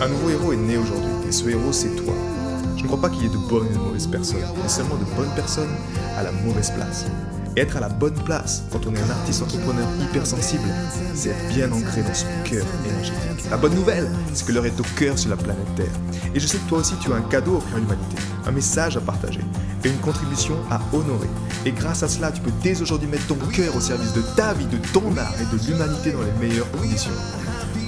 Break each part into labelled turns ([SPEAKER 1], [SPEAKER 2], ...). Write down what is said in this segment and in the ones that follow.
[SPEAKER 1] Un nouveau héros est né aujourd'hui, et ce héros, c'est toi. Je ne crois pas qu'il y ait de bonnes et de mauvaises personnes, mais seulement de bonnes personnes à la mauvaise place. Et être à la bonne place, quand on est un artiste entrepreneur hypersensible, c'est être bien ancré dans son cœur énergétique. La bonne nouvelle, c'est que l'heure est au cœur sur la planète Terre. Et je sais que toi aussi, tu as un cadeau à offrir à l'humanité, un message à partager et une contribution à honorer. Et grâce à cela, tu peux dès aujourd'hui mettre ton cœur au service de ta vie, de ton art et de l'humanité dans les meilleures conditions.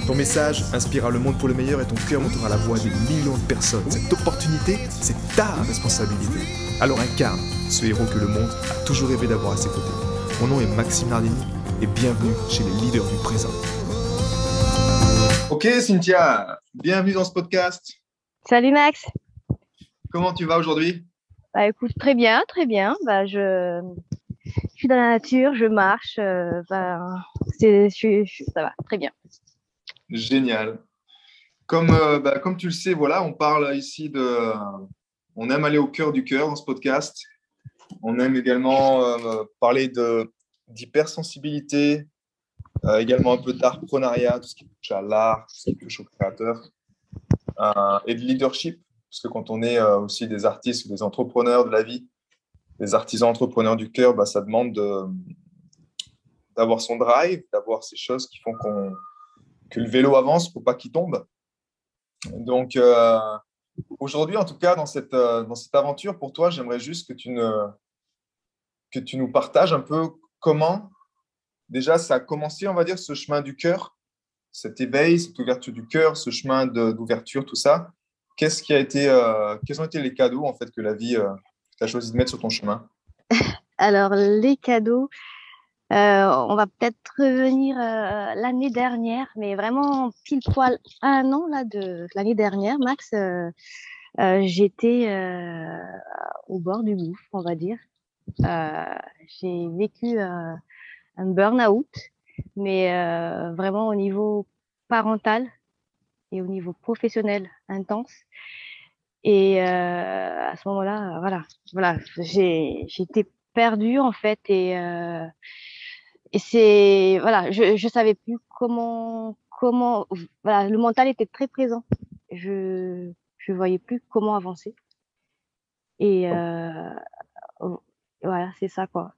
[SPEAKER 1] Ton message inspirera le monde pour le meilleur et ton cœur montera la voix des millions de personnes. Cette opportunité, c'est ta responsabilité. Alors incarne ce héros que le monde a toujours rêvé d'avoir à ses côtés. Mon nom est Maxime Nardini et bienvenue chez les leaders du présent. Ok Cynthia, bienvenue dans ce podcast.
[SPEAKER 2] Salut Max.
[SPEAKER 1] Comment tu vas aujourd'hui?
[SPEAKER 2] Bah écoute, très bien, très bien. Je suis dans la nature, je marche. Ça va, très bien.
[SPEAKER 1] Génial. Comme tu le sais, voilà, on parle ici de... On aime aller au cœur du cœur dans ce podcast. On aime également parler d'hypersensibilité, également un peu d'artpreneuriat, tout ce qui touche à l'art, tout ce qui touche aux créateurs, et de leadership, parce que quand on est aussi des artistes ou des entrepreneurs de la vie, des artisans entrepreneurs du cœur, ça demande d'avoir son drive, d'avoir ces choses qui font que le vélo avance pour pas qu'il tombe. Donc, aujourd'hui, en tout cas, dans cette aventure, pour toi, j'aimerais juste que tu nous partages un peu comment, déjà, ça a commencé, on va dire, ce chemin du cœur, cet éveil, cette ouverture du cœur, ce chemin d'ouverture, tout ça. Quels ont été les cadeaux, en fait, que la vie t'a choisi de mettre sur ton chemin?
[SPEAKER 2] Alors les cadeaux, on va peut-être revenir l'année dernière, mais vraiment pile poil un an là de l'année dernière, Max. J'étais au bord du gouffre, on va dire. J'ai vécu un burn-out, mais vraiment au niveau parental et au niveau professionnel intense. Et à ce moment-là, voilà, j'étais perdue en fait et c'est voilà, je savais plus comment voilà, le mental était très présent. Je voyais plus comment avancer et voilà, c'est ça quoi.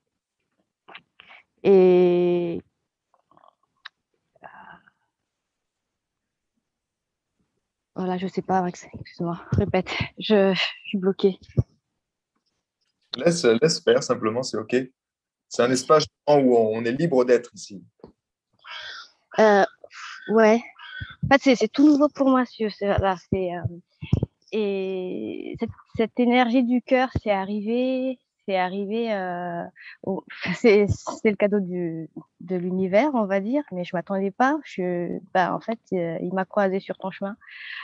[SPEAKER 2] Et voilà, je sais pas, Max, excuse-moi, répète, je suis bloquée.
[SPEAKER 1] Laisse faire, simplement, c'est OK. C'est un espace où on est libre d'être ici.
[SPEAKER 2] Euh, ouais, en fait, c'est tout nouveau pour moi, là, et cette énergie du cœur, c'est arrivé, c'est le cadeau de l'univers, on va dire, mais je m'attendais pas. En fait, il m'a croisé sur ton chemin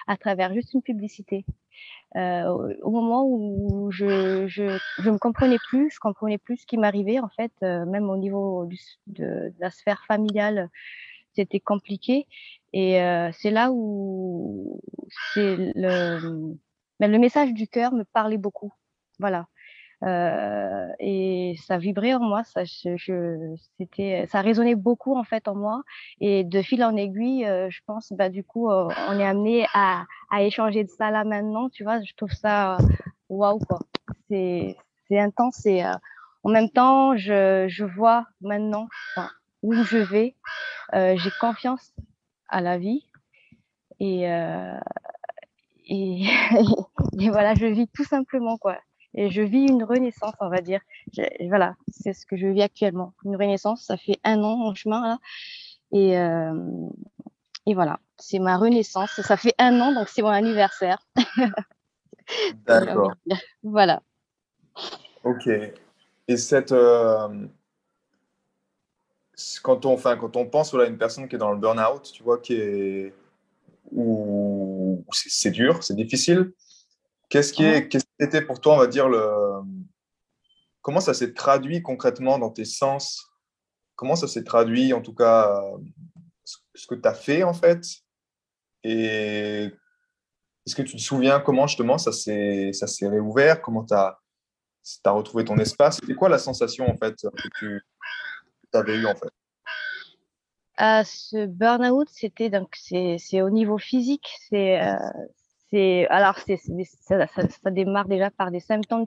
[SPEAKER 2] à travers juste une publicité. Au moment où je me comprenais plus, je comprenais plus ce qui m'arrivait, en fait, même au niveau de la sphère familiale, c'était compliqué. Et c'est là où le message du cœur me parlait beaucoup. Voilà. Et ça vibrait en moi, ça résonnait beaucoup en fait en moi. Et de fil en aiguille, je pense, du coup, on est amené à échanger de ça là maintenant. Tu vois, je trouve ça waouh quoi. C'est c'est intense et en même temps, je vois maintenant enfin, où je vais. J'ai confiance à la vie et et, et voilà, je vis tout simplement quoi. Et je vis une renaissance, on va dire. Voilà, c'est ce que je vis actuellement. Une renaissance, ça fait un an en chemin là. Et, euh, et voilà, c'est ma renaissance. Ça fait un an, donc c'est mon anniversaire. J'ai envie de
[SPEAKER 1] D'accord.
[SPEAKER 2] dire. Voilà.
[SPEAKER 1] OK. Et quand on pense voilà, à une personne qui est dans le burn-out, tu vois, où c'est dur, c'est difficile,
[SPEAKER 2] Mhm.
[SPEAKER 1] qu'est-ce qui était pour toi, on va dire, comment ça s'est traduit concrètement dans tes sens? Comment ça s'est traduit, en tout cas, ce que tu as fait, en fait? Et est-ce que tu te souviens comment, justement, ça s'est réouvert? Comment tu as retrouvé ton espace? C'était quoi la sensation, en fait, que tu avais eue, en fait?
[SPEAKER 2] Ce burn-out, c'est au niveau physique. Ça démarre déjà par des symptômes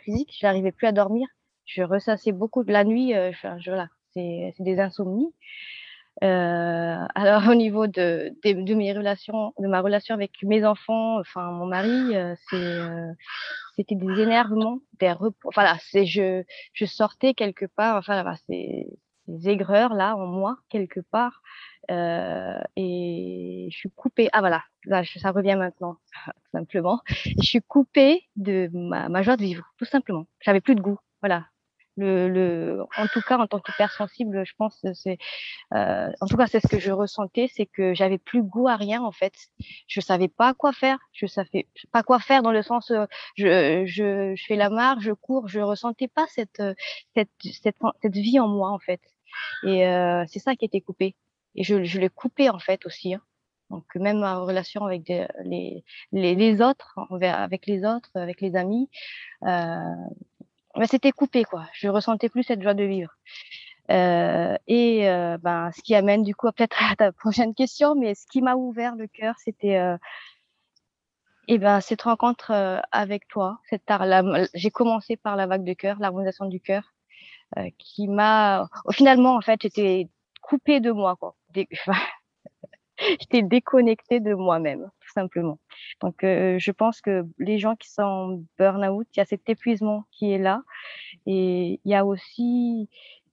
[SPEAKER 2] physiques. J'arrivais plus à dormir. Je ressassais beaucoup de la nuit. Voilà, c'est des insomnies. Alors au niveau de mes relations, de ma relation avec mes enfants, enfin mon mari, c'était des énervements, voilà, je sortais quelque part, enfin voilà, c'est des aigreurs là en moi quelque part, et je suis coupée. Ah voilà, là, ça revient maintenant, tout simplement. Je suis coupée de ma joie de vivre, tout simplement. J'avais plus de goût, voilà. En tout cas, en tant qu'hypersensible, je pense que en tout cas, c'est ce que je ressentais, c'est que j'avais plus goût à rien en fait. Je savais pas quoi faire. Je savais pas quoi faire dans le sens, je fais la marche, je cours. Je ressentais pas cette vie en moi en fait. Et c'est ça qui était coupé. Et je l'ai coupé en fait aussi, hein. Donc même ma relation avec les autres, avec les autres, avec les amis, ben, c'était coupé quoi. Je ressentais plus cette joie de vivre. Ben, ce qui amène du coup peut-être à ta prochaine question, mais ce qui m'a ouvert le cœur, c'était cette rencontre avec toi. J'ai commencé par la vague de cœur, l'harmonisation du cœur, qui m'a finalement en fait j'étais coupée de moi quoi. J'étais déconnectée de moi-même tout simplement. Donc je pense que les gens qui sont en burn-out, il y a cet épuisement qui est là. Et il y a aussi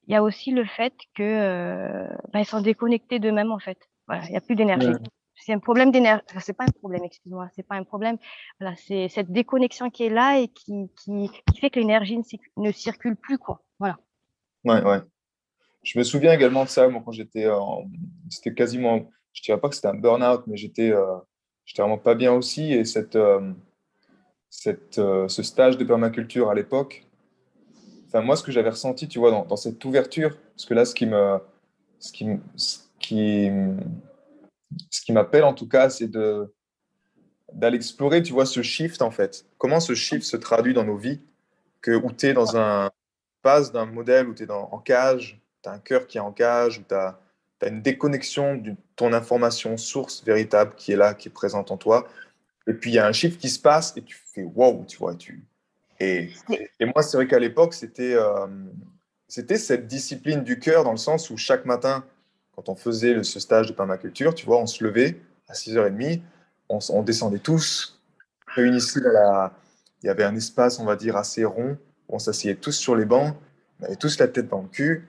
[SPEAKER 2] le fait que ben, ils sont déconnectés d'eux-mêmes en fait. Voilà, il y a plus d'énergie.
[SPEAKER 1] Mm.
[SPEAKER 2] C'est un problème d'énergie. Enfin, c'est pas un problème, excuse-moi. C'est pas un problème. Voilà, c'est cette déconnexion qui est là et qui fait que l'énergie ne circule plus quoi. Voilà.
[SPEAKER 1] Ouais, ouais. Je me souviens également de ça, moi, quand c'était quasiment, je dirais pas que c'était un burn-out, mais j'étais vraiment pas bien aussi. Et ce stage de permaculture à l'époque, enfin, moi, ce que j'avais ressenti, tu vois, dans cette ouverture, parce que là, ce qui, me- ce qui, ce qui m'appelle en tout cas, c'est d'aller explorer, tu vois, ce shift en fait. Comment ce shift se traduit dans nos vies, où tu es dans un passe d'un modèle où tu es en cage, tu as un cœur qui est en cage, où tu as une déconnexion de ton information source véritable qui est là, qui est présente en toi. Et puis il y a un shift qui se passe et tu fais wow, tu vois. Et,
[SPEAKER 2] C'est-
[SPEAKER 1] et moi, c'est vrai qu'à l'époque, c'était cette discipline du cœur dans le sens où chaque matin, quand on faisait ce stage de permaculture, tu vois, on se levait à 6h30, on descendait tous, réunis ici il y avait un espace, on va dire, assez rond, où on s'asseyait tous sur les bancs, on avait tous la tête dans le cul,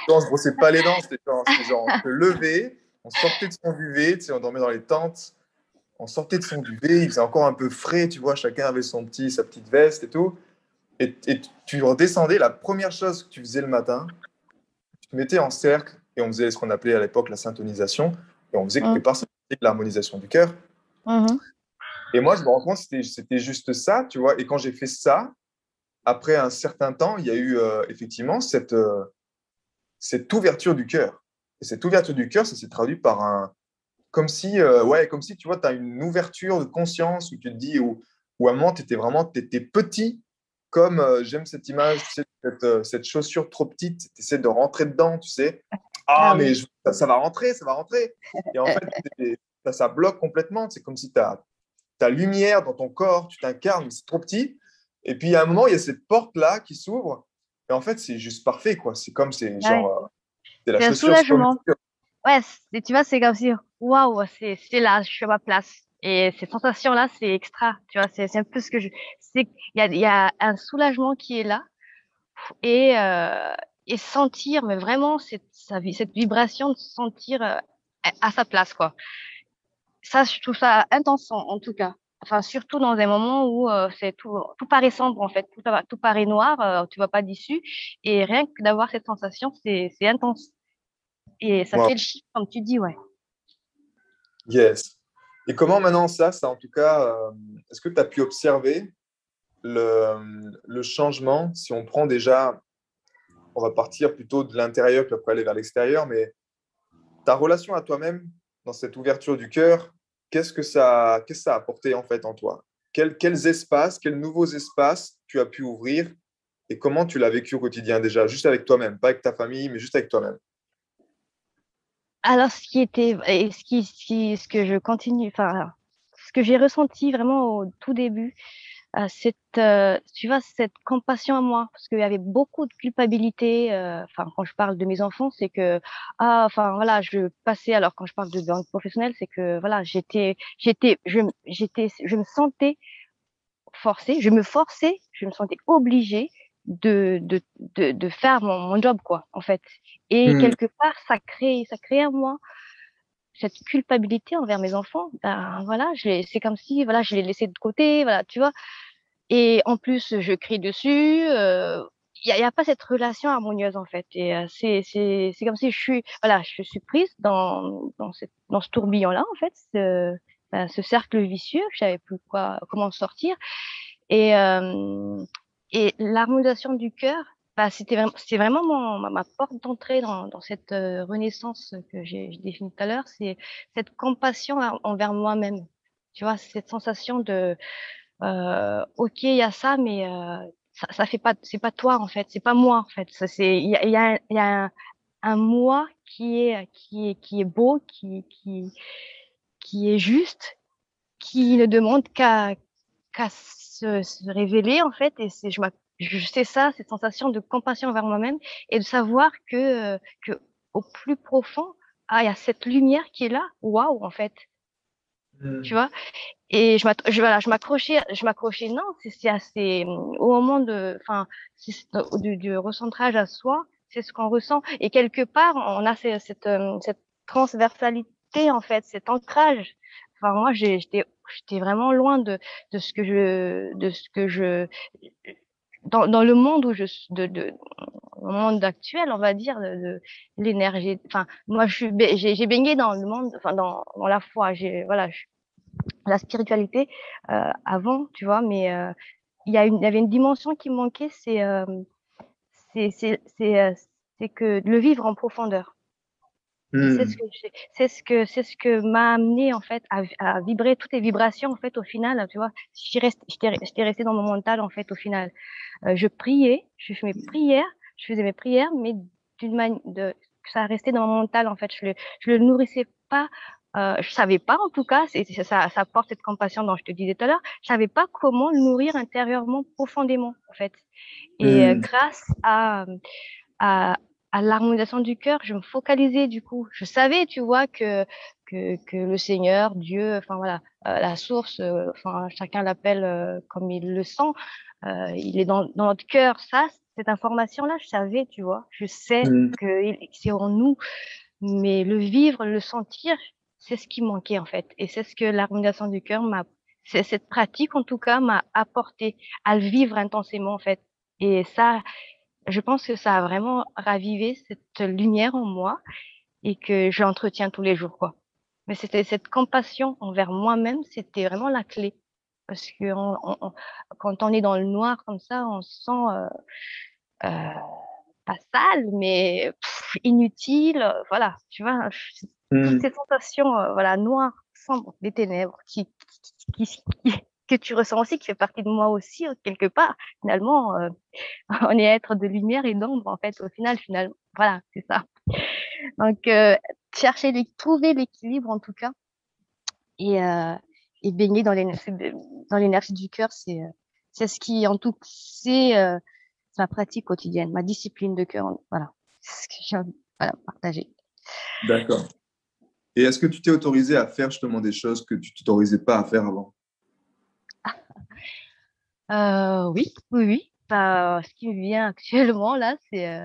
[SPEAKER 1] on se brossait pas les dents, c'était genre on se levait, on sortait de son duvet, tu sais, on dormait dans les tentes, on sortait de son duvet, il faisait encore un peu frais, tu vois, chacun avait sa petite veste et tout. Et tu redescendais, la première chose que tu faisais le matin, tu te mettais en cercle et on faisait ce qu'on appelait à l'époque la syntonisation. Et on faisait quelque
[SPEAKER 2] Mhm.
[SPEAKER 1] part l'harmonisation du cœur.
[SPEAKER 2] Mhm.
[SPEAKER 1] Et moi, je me rends compte que c'était juste ça, tu vois. Et quand j'ai fait ça, après un certain temps, il y a eu effectivement cette ouverture du cœur. Et cette ouverture du cœur, ça s'est traduit par comme si, tu vois, tu as une ouverture de conscience où tu te dis, où à un moment, tu étais petit, comme j'aime cette image, tu sais, cette chaussure trop petite, tu essaies de rentrer dedans, tu sais. Ah,
[SPEAKER 2] Ah
[SPEAKER 1] mais
[SPEAKER 2] oui.
[SPEAKER 1] ça va rentrer, ça va rentrer. Et en fait, ça bloque complètement. C'est comme si tu as ta lumière dans ton corps, tu t'incarnes, mais c'est trop petit. Et puis, à un moment, il y a cette porte-là qui s'ouvre. Et en fait, c'est juste parfait, quoi. C'est
[SPEAKER 2] Ah oui.
[SPEAKER 1] genre, c'est la
[SPEAKER 2] C'est un
[SPEAKER 1] chaussure sur
[SPEAKER 2] soulagement.
[SPEAKER 1] mesure.
[SPEAKER 2] Ouais, tu vois, c'est comme si, waouh, c'est là, je suis à ma place. Et cette sensation-là, c'est extra, tu vois, c'est un peu ce que il y a un soulagement qui est là et, et sentir, mais vraiment, cette vibration de se sentir à sa place, quoi. Ça, je trouve ça intense, en tout cas. Enfin, surtout dans un moment où tout paraît sombre, en fait, tout paraît noir, tu vois pas d'issue. Et rien que d'avoir cette sensation, c'est intense. Et ça
[SPEAKER 1] Wow.
[SPEAKER 2] fait le chiffre, comme tu dis, ouais.
[SPEAKER 1] Yes. Et comment maintenant ça en tout cas, est-ce que tu as pu observer le changement si on prend déjà, on va partir plutôt de l'intérieur puis après aller vers l'extérieur, mais ta relation à toi-même dans cette ouverture du cœur, qu'est-ce que ça a apporté en fait en toi? Quels espaces, quels nouveaux espaces tu as pu ouvrir et comment tu l'as vécu au quotidien déjà, juste avec toi-même, pas avec ta famille, mais juste avec toi-même.
[SPEAKER 2] Alors, ce qui était, et ce que je continue, enfin, ce que j'ai ressenti vraiment au tout début, tu vois, cette compassion à moi, parce qu'il y avait beaucoup de culpabilité. Enfin, quand je parle de mes enfants, c'est que, enfin, voilà, je passais. Alors, quand je parle de banque professionnelle, c'est que, voilà, je me sentais forcée, je me sentais obligée de faire mon job, quoi, en fait. Et
[SPEAKER 3] Hmm.
[SPEAKER 2] quelque part, ça crée en moi cette culpabilité envers mes enfants. Ben voilà, c'est comme si, voilà, je les laissais de côté, voilà, tu vois. Et en plus, je crie dessus. Il y a pas cette relation harmonieuse en fait. Et c'est comme si voilà, je suis prise dans ce tourbillon là en fait, ce cercle vicieux. Je savais plus comment sortir. Et l'harmonisation du cœur, bah, c'est vraiment ma porte d'entrée dans cette renaissance que j'ai définie tout à l'heure. C'est cette compassion envers moi-même. Tu vois, cette sensation de ok, il y a ça, mais ça fait pas, c'est pas toi en fait, c'est pas moi en fait. Ça, il y a un moi qui est beau, qui est juste, qui ne demande qu'à se révéler en fait. Et je sais ça, cette sensation de compassion envers moi-même et de savoir que au plus profond, il y a cette lumière qui est là. Waouh, en fait, tu
[SPEAKER 3] Hmm.
[SPEAKER 2] vois. Et voilà, je m'accrochais, non, c'est assez, au moment enfin, du recentrage à soi, c'est ce qu'on ressent. Et quelque part, on a cette transversalité, en fait, cet ancrage. Enfin, moi, j'étais vraiment loin de ce que dans le monde où au monde actuel, on va dire, de l'énergie. Enfin, moi, j'ai baigné dans le monde, enfin, dans la foi. Voilà, la spiritualité avant, tu vois, mais il y avait une dimension qui me manquait, c'est c'est c'est euh, c'est que de le vivre en profondeur. Et
[SPEAKER 3] Hmm.
[SPEAKER 2] c'est ce que m'a amené en fait à vibrer toutes les vibrations en fait au final, tu vois. J'étais restée dans mon mental en fait au final. Je fais mes prières, je faisais mes prières, mais d'une manière ça restait dans mon mental en fait. Je le nourrissais pas. Je savais pas en tout cas, ça apporte cette compassion dont je te disais tout à l'heure. Je savais pas comment le nourrir intérieurement, profondément en fait. Et
[SPEAKER 3] Hmm.
[SPEAKER 2] grâce à, à l'harmonisation du cœur, je me focalisais du coup. Je savais, tu vois, que le Seigneur, Dieu, enfin voilà, la source, enfin chacun l'appelle comme il le sent, il est dans notre cœur. Ça, cette information-là, je savais, tu vois. Je sais
[SPEAKER 3] Hmm.
[SPEAKER 2] que c'est en nous, mais le vivre, le sentir, c'est ce qui manquait en fait. Et c'est ce que l'harmonisation du cœur c'est cette pratique en tout cas m'a apporté à le vivre intensément en fait. Et ça, je pense que ça a vraiment ravivé cette lumière en moi et que je l'entretiens tous les jours, quoi. Mais c'était cette compassion envers moi-même, c'était vraiment la clé. Parce que quand on est dans le noir comme ça, on se sent euh, pas sale, mais inutile. Voilà, tu vois, toutes
[SPEAKER 3] Hmm.
[SPEAKER 2] ces sensations, voilà, noires, sombres, des ténèbres, que tu ressens aussi, qui fait partie de moi aussi, quelque part. Finalement, on est être de lumière et d'ombre, en fait, au final, finalement. Voilà, c'est ça. Donc, trouver l'équilibre, en tout cas, et, euh, et baigner dans l'énergie du cœur, c'est ce qui, en tout, c'est ma pratique quotidienne, ma discipline de cœur. Voilà. C'est ce que j'ai envie, voilà, partager.
[SPEAKER 3] D'accord. Et est-ce que tu t'es autorisé à faire justement des choses que tu t'autorisais pas à faire avant?
[SPEAKER 2] Oui, oui, oui. Bah, ce qui me vient actuellement, là, c'est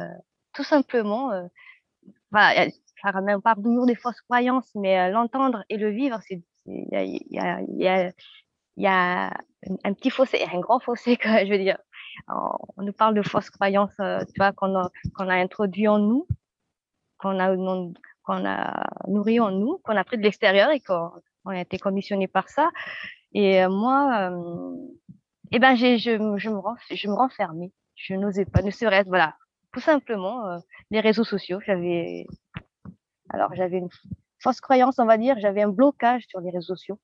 [SPEAKER 2] tout simplement, voilà, ça ramène pas toujours des fausses croyances, mais l'entendre et le vivre, il y a un petit fossé, un grand fossé, quoi, je veux dire. On nous parle de fausses croyances, tu vois, qu'on a introduit en nous, qu'on a, non- qu'on a nourri en nous, qu'on a pris de l'extérieur et qu'on a été conditionné par ça. Et moi, eh ben, je me renfermais. Je n'osais pas, ne serait-ce, voilà, tout simplement, les réseaux sociaux. J'avais une fausse croyance, on va dire, j'avais un blocage sur les réseaux sociaux.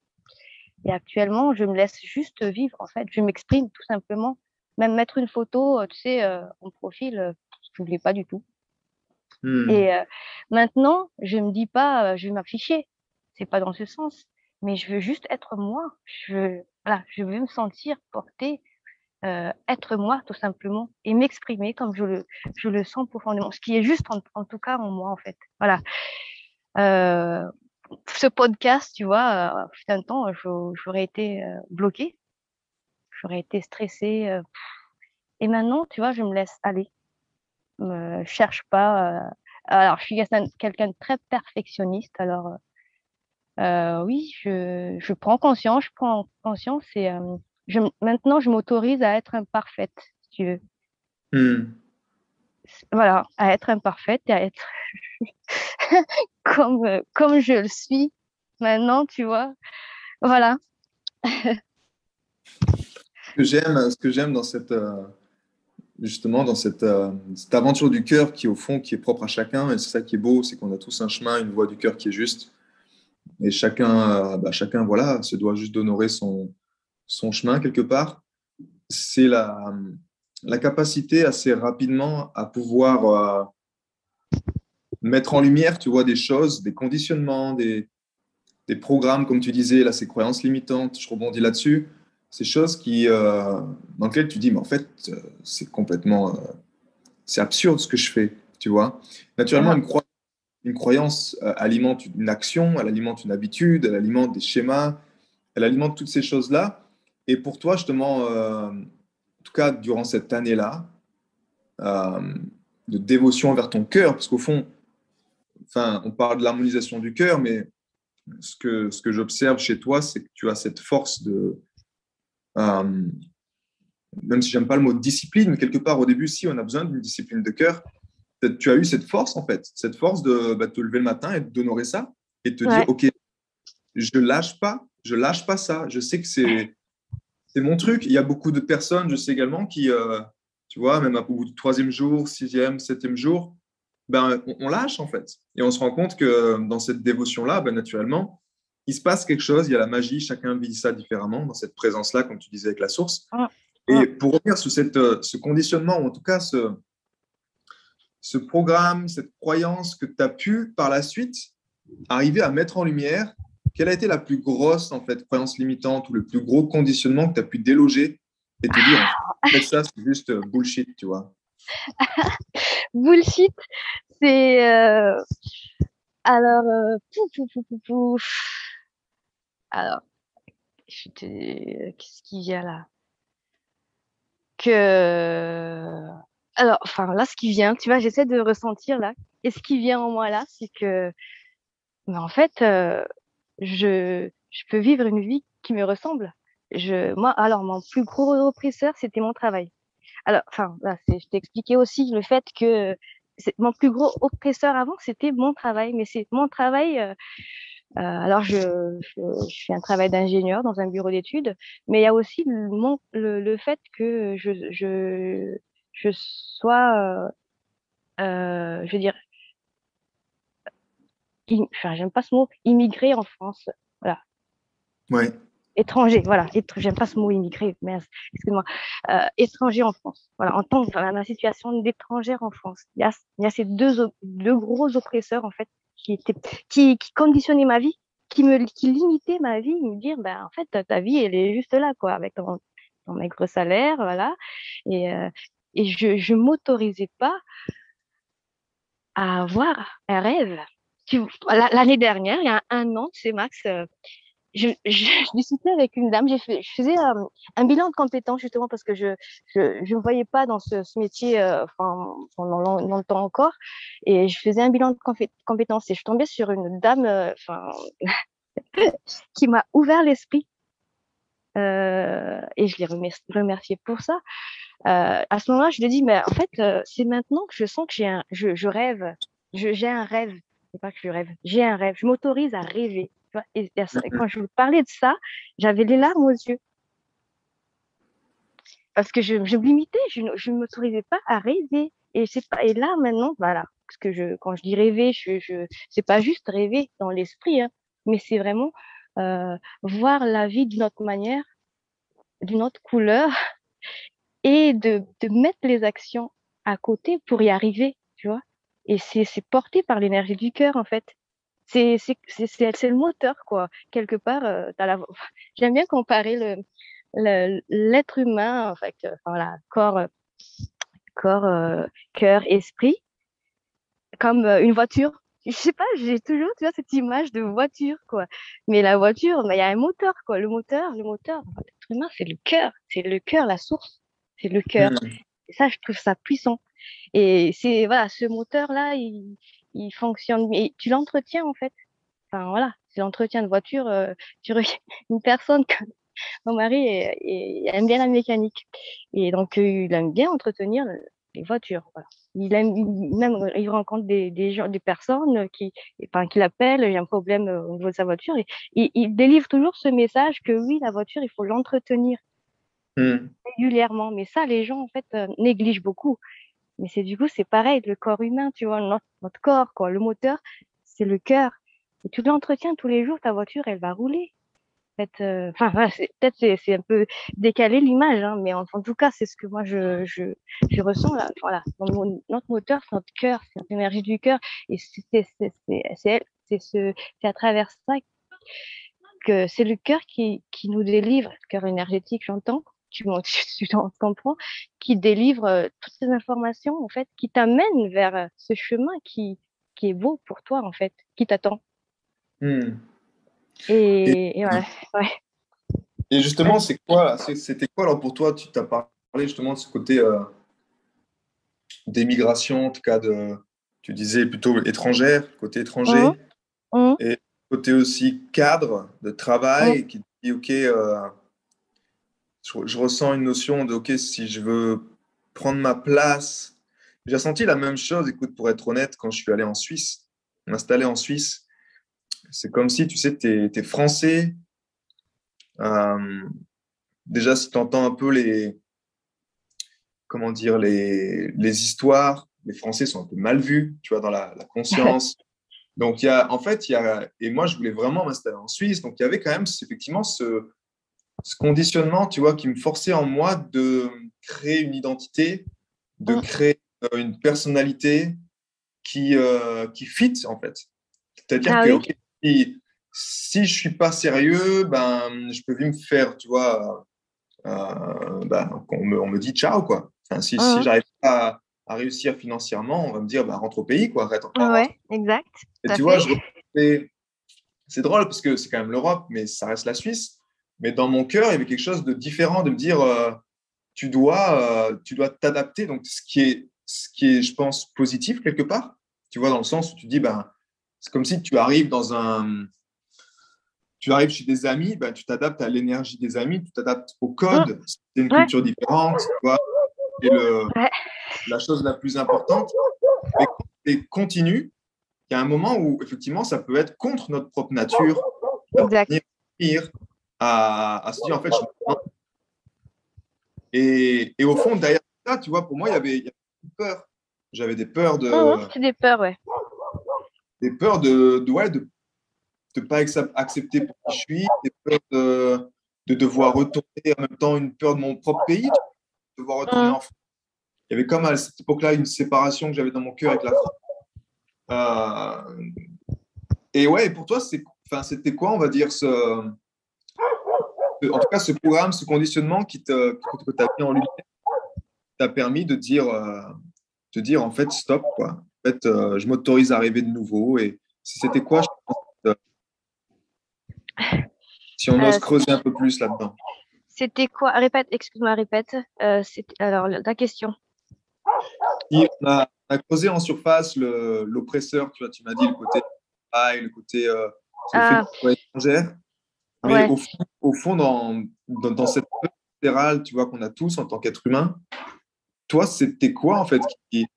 [SPEAKER 2] Et actuellement, je me laisse juste vivre, en fait. Je m'exprime tout simplement. Même mettre une photo, tu sais, en profil, je ne l'ai pas du tout.
[SPEAKER 3] Hmm.
[SPEAKER 2] Et maintenant, je me dis pas, je vais m'afficher. C'est pas dans ce sens. Mais je veux juste être moi. Voilà, je veux me sentir portée, être moi, tout simplement, et m'exprimer comme je le sens profondément. Ce qui est juste, en tout cas, en moi, en fait. Voilà. Euh, Ce podcast, tu vois, fut un temps, j'aurais été bloquée, j'aurais été stressée. Et maintenant, tu vois, je me laisse aller. Je cherche pas. Alors, je suis quelqu'un de très perfectionniste. Alors, oui, je prends conscience et maintenant, je m'autorise à être imparfaite, si tu veux.
[SPEAKER 3] Hmm.
[SPEAKER 2] Voilà, à être imparfaite et à être comme je le suis maintenant, tu vois. Voilà.
[SPEAKER 3] Ce que j'aime dans justement, dans cette aventure du cœur qui, au fond, qui est propre à chacun, et c'est ça qui est beau, c'est qu'on a tous un chemin, une voie du cœur qui est juste, et chacun, voilà, se doit juste d'honorer son chemin quelque part. C'est la capacité assez rapidement à pouvoir mettre en lumière, tu vois, des choses, des conditionnements, des programmes, comme tu disais, là, ces croyances limitantes, je rebondis là-dessus, ces choses dans lesquelles tu dis, mais en fait, c'est complètement, c'est absurde ce que je fais, tu vois. Naturellement,
[SPEAKER 2] Ah,
[SPEAKER 3] une croyance alimente une action, elle alimente une habitude, elle alimente des schémas, elle alimente toutes ces choses-là. Et pour toi, justement, en tout cas, durant cette année-là, euh, de dévotion envers ton cœur, parce qu'au fond, enfin, on parle de l'harmonisation du cœur, mais ce que j'observe chez toi, c'est que tu as cette force euh, même si j'aime pas le mot discipline, mais quelque part au début, si on a besoin d'une discipline de cœur, tu as eu cette force en fait, cette force de te lever le matin et d'honorer ça et de te dire,
[SPEAKER 2] ouais.
[SPEAKER 3] ok, je lâche pas ça. Je sais que c'est mon truc. Il y a beaucoup de personnes, je sais également, tu vois, même au bout du troisième jour, sixième, septième jour, ben, on lâche en fait. Et on se rend compte que dans cette dévotion-là, ben, naturellement, il se passe quelque chose, il y a la magie, chacun vit ça différemment dans cette présence-là, comme tu disais avec la source.
[SPEAKER 2] Mm, mm.
[SPEAKER 3] Et pour revenir sur ce conditionnement, ou en tout cas ce programme, cette croyance que tu as pu par la suite arriver à mettre en lumière, quelle a été la plus grosse en fait, croyance limitante ou le plus gros conditionnement que tu as pu déloger et te dire en fait ça c'est juste bullshit, tu vois.
[SPEAKER 2] Bullshit, c'est alors alors qu'est-ce qu'il y a là? Que alors enfin là ce qui vient, tu vois, j'essaie de ressentir là et ce qui vient en moi là, c'est que en fait je peux vivre une vie qui me ressemble. Moi alors mon plus gros oppresseur, c'était mon travail. Alors, enfin, là, je t'ai expliqué aussi le fait que mon plus gros oppresseur avant, c'était mon travail. Mais c'est mon travail. Alors, je fais un travail d'ingénieur dans un bureau d'études, mais il y a aussi le fait que je sois, je veux dire, enfin, j'aime pas ce mot, immigré en France. Voilà.
[SPEAKER 3] Ouais,
[SPEAKER 2] Étranger, voilà, j'aime pas ce mot immigré, mais excuse-moi, étranger en France. Voilà, en tant que dans la situation d'étrangère en France, il y a ces deux gros oppresseurs en fait qui conditionnaient ma vie, qui limitaient ma vie, me dire ben en fait ta vie elle est juste là quoi, avec ton maigre salaire, voilà, et euh, et je m'autorisais pas à avoir un rêve. L'année dernière, il y a un an, c'est Max. Je discutais avec une dame, je faisais un bilan de compétences justement parce que je me voyais pas dans ce métier enfin, pendant longtemps encore et je faisais un bilan de compétences et je tombais sur une dame enfin, qui m'a ouvert l'esprit et je l'ai remerciée pour ça. À ce moment-là, je lui ai dit, mais en fait, c'est maintenant que je sens que je rêve, j'ai un rêve, c'est pas que je rêve, j'ai un rêve, je m'autorise à rêver. Tu vois. Et quand je lui parlais de ça, j'avais les larmes aux yeux parce que je me limitais, je ne m'autorisais pas à rêver. Et là, maintenant, voilà, parce que quand je dis rêver, c'est pas juste rêver dans l'esprit, hein, mais c'est vraiment voir la vie d'une autre manière, d'une autre couleur et de mettre les actions à côté pour y arriver, tu vois. et c'est porté par l'énergie du cœur, en fait. C'est le moteur, quoi. Quelque part, j'aime bien comparer l'être humain, en fait, voilà, corps, cœur, esprit, comme une voiture. Je sais pas, j'ai toujours, tu vois, cette image de voiture, quoi. Mais la voiture, il y a un moteur, quoi. Le moteur, l'être humain, c'est le cœur. C'est le cœur, la source. C'est le cœur.
[SPEAKER 3] Hmm.
[SPEAKER 2] Et ça, je trouve ça puissant. Et voilà, ce moteur-là, il fonctionne. Et tu l'entretiens, en fait. Enfin, voilà, c'est l'entretien de voiture. Une personne comme mon mari aime bien la mécanique. Et donc, il aime bien entretenir les voitures. Voilà. Il rencontre des gens, des personnes qui l'appellent, il y a un problème au niveau de sa voiture. Et il délivre toujours ce message que oui, la voiture, il faut l'entretenir
[SPEAKER 3] Hmm.
[SPEAKER 2] régulièrement. Mais ça, les gens, en fait, négligent beaucoup. Mais c'est pareil, le corps humain, tu vois, notre corps, quoi. Le moteur, c'est le cœur. Et tu l'entretiens tous les jours, ta voiture, elle va rouler. Fait, enfin, voilà, peut-être c'est un peu décalé l'image, hein, mais en tout cas, c'est ce que moi je ressens là. Voilà, notre moteur, c'est notre cœur, c'est notre énergie du cœur, et c'est à travers ça que c'est le cœur qui nous délivre, le cœur énergétique, j'entends. Tu t'en comprends, qui délivre toutes ces informations, en fait, qui t'amène vers ce chemin qui est beau pour toi, en fait, qui t'attend.
[SPEAKER 3] Hmm. Et,
[SPEAKER 2] Et voilà, ouais.
[SPEAKER 3] et justement,
[SPEAKER 2] Vas-y.
[SPEAKER 3] c'était quoi alors pour toi? Tu t'as parlé justement de ce côté d'émigration, en tout cas tu disais plutôt étrangère, côté
[SPEAKER 2] Hum,
[SPEAKER 3] étranger,
[SPEAKER 2] hum,
[SPEAKER 3] et côté aussi cadre de
[SPEAKER 2] hum,
[SPEAKER 3] travail qui dit, OK, je ressens une notion de, OK, si je veux prendre ma place, j'ai senti la même chose, écoute, pour être honnête, quand je suis allé en Suisse, m'installer en Suisse. C'est comme si, tu sais, tu es français. Euh, déjà, si tu entends un peu comment dire, les histoires, les Français sont un peu mal vus, tu vois, dans la conscience. Donc, en fait, et moi, je voulais vraiment m'installer en Suisse. Donc, il y avait quand même effectivement ce conditionnement, tu vois, qui me forçait en moi de créer une identité, de
[SPEAKER 2] hum.
[SPEAKER 3] créer une personnalité qui fit, en fait. C'est-à-dire
[SPEAKER 2] Ah
[SPEAKER 3] que,
[SPEAKER 2] oui.
[SPEAKER 3] OK, si je suis pas sérieux, ben, je peux vite me faire, tu vois, ben, on me dit ciao, quoi. Enfin, si
[SPEAKER 2] Hum,
[SPEAKER 3] j'arrive pas à réussir financièrement, on va me dire, ben, rentre au pays, quoi, rentre.
[SPEAKER 2] ouais, exact,
[SPEAKER 3] Et
[SPEAKER 2] tout à
[SPEAKER 3] tu vois,
[SPEAKER 2] fait.
[SPEAKER 3] c'est drôle parce que c'est quand même l'Europe, mais ça reste la Suisse. Mais dans mon cœur, il y avait quelque chose de différent, de me dire, tu dois t'adapter. Donc, ce qui est, je pense, positif quelque part. Tu vois, dans le sens où tu dis, ben, c'est comme si tu arrives chez des amis, ben, tu t'adaptes à l'énergie des amis, tu t'adaptes au
[SPEAKER 2] Hum,
[SPEAKER 3] code. C'est une
[SPEAKER 2] ouais,
[SPEAKER 3] culture différente, tu vois. Et
[SPEAKER 2] ouais,
[SPEAKER 3] la chose la plus importante, mais quand tu continues, il y a un moment où, effectivement, ça peut être contre notre propre nature
[SPEAKER 2] exact.
[SPEAKER 3] d'appartenir pire à se dire, en fait, et au fond, derrière ça, tu vois, pour moi, il y avait une peur. J'avais
[SPEAKER 2] C'est des peurs, ouais.
[SPEAKER 3] des peurs ouais, de pas accepter pour qui je suis, des peurs de devoir retourner, en même temps, une peur de mon propre pays, de devoir retourner
[SPEAKER 2] Hum.
[SPEAKER 3] en France. Il y avait comme à cette époque-là une séparation que j'avais dans mon cœur avec la France. Euh, et ouais, et pour toi, enfin, c'était quoi, on va dire, en tout cas, ce programme, ce conditionnement que tu as mis en lumière, t'a permis de dire, en fait, stop, quoi. En fait, je m'autorise à rêver de nouveau. Et c'était quoi, je pense, si on ose
[SPEAKER 2] Euh,
[SPEAKER 3] creuser un peu plus là-dedans?
[SPEAKER 2] C'était quoi? Répète, excuse-moi, répète. Alors, la question.
[SPEAKER 3] Si on a creusé en surface l'oppresseur, tu vois, tu m'as dit le côté travail, le côté, c'est le fait que
[SPEAKER 2] Ah,
[SPEAKER 3] tu sois étrangère. Mais
[SPEAKER 2] ouais.
[SPEAKER 3] au fond dans cette peur viscérale, tu vois, qu'on a tous en tant qu'être humain, toi, c'était quoi, en fait, qui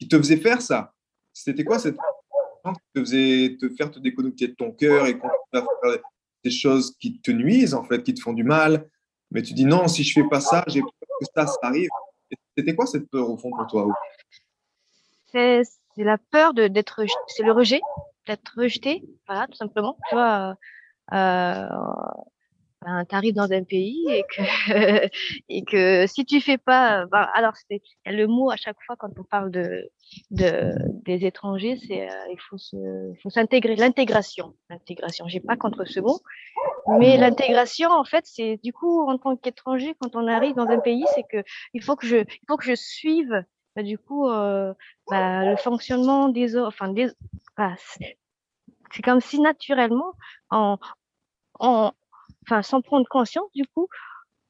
[SPEAKER 3] te faisait faire ça? C'était quoi cette peur qui te faisait te faire te déconnecter de ton cœur et continuer à faire des choses qui te nuisent, en fait, qui te font du mal? Mais tu dis non, si je fais pas ça, j'ai peur que ça arrive. Et c'était quoi cette peur, au fond, pour toi?
[SPEAKER 2] C'est, c'est la peur c'est le rejet, d'être rejeté, voilà, tout simplement. Tu vois, euh, ben, tu arrives dans un pays et que si tu fais pas, ben, alors c'est le mot à chaque fois quand on parle des étrangers, c'est il faut s'intégrer, l'intégration. J'ai pas contre ce mot, mais l'intégration en fait, c'est du coup en tant qu'étranger quand on arrive dans un pays, c'est que il faut que je suive ben, du coup ben, le fonctionnement des autres, enfin des, voilà, c'est comme si naturellement en on, enfin, sans prendre conscience, du coup,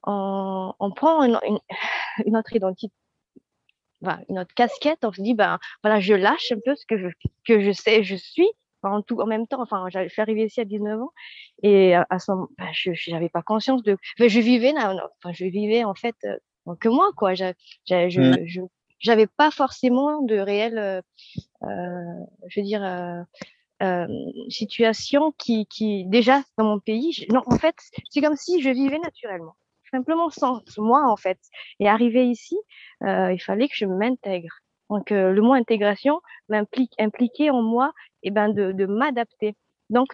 [SPEAKER 2] on prend une autre identité, enfin, une autre casquette. On se dit, ben, voilà, je lâche un peu ce que je sais, je suis. Enfin, en même temps, enfin, je suis arrivée ici à 19 ans et à ce moment, ben, je n'avais pas conscience de, enfin, je vivais là, enfin, je vivais en fait que moi, quoi.
[SPEAKER 3] Mm.
[SPEAKER 2] J'avais pas forcément de réel, je veux dire, situation déjà dans mon pays, non, en fait, c'est comme si je vivais naturellement, simplement sans moi, en fait. Et arrivé ici, il fallait que je m'intègre. Donc, le mot intégration impliquait en moi, eh ben, de m'adapter. Donc,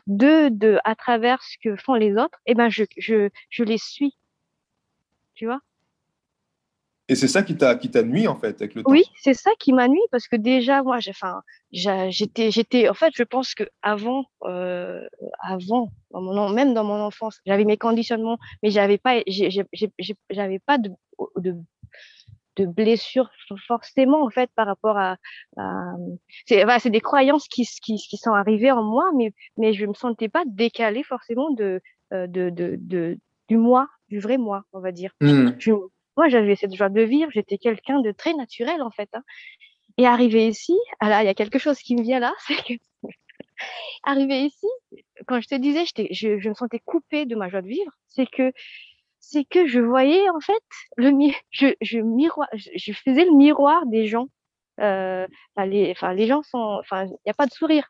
[SPEAKER 2] à travers ce que font les autres, eh ben, je les suis, tu vois.
[SPEAKER 3] Et c'est ça qui t'a nuit, en fait, avec le
[SPEAKER 2] Oui,
[SPEAKER 3] temps.
[SPEAKER 2] c'est ça qui m'a nuit parce que déjà moi j'étais en fait je pense que avant même dans mon enfance j'avais mes conditionnements mais j'avais pas de de blessures forcément en fait par rapport à c'est voilà, c'est des croyances qui sont arrivées en moi mais je me sentais pas décalée forcément du moi du vrai moi on va dire
[SPEAKER 3] Mm.
[SPEAKER 2] moi j'avais cette joie de vivre j'étais quelqu'un de très naturel en fait hein. Et arrivé ici, ah là, il y a quelque chose qui me vient là, c'est que arrivé ici, quand je te disais, je me sentais coupée de ma joie de vivre, c'est que je voyais en fait je faisais le miroir des gens. Enfin, les gens sont, enfin, il n'y a pas de sourire.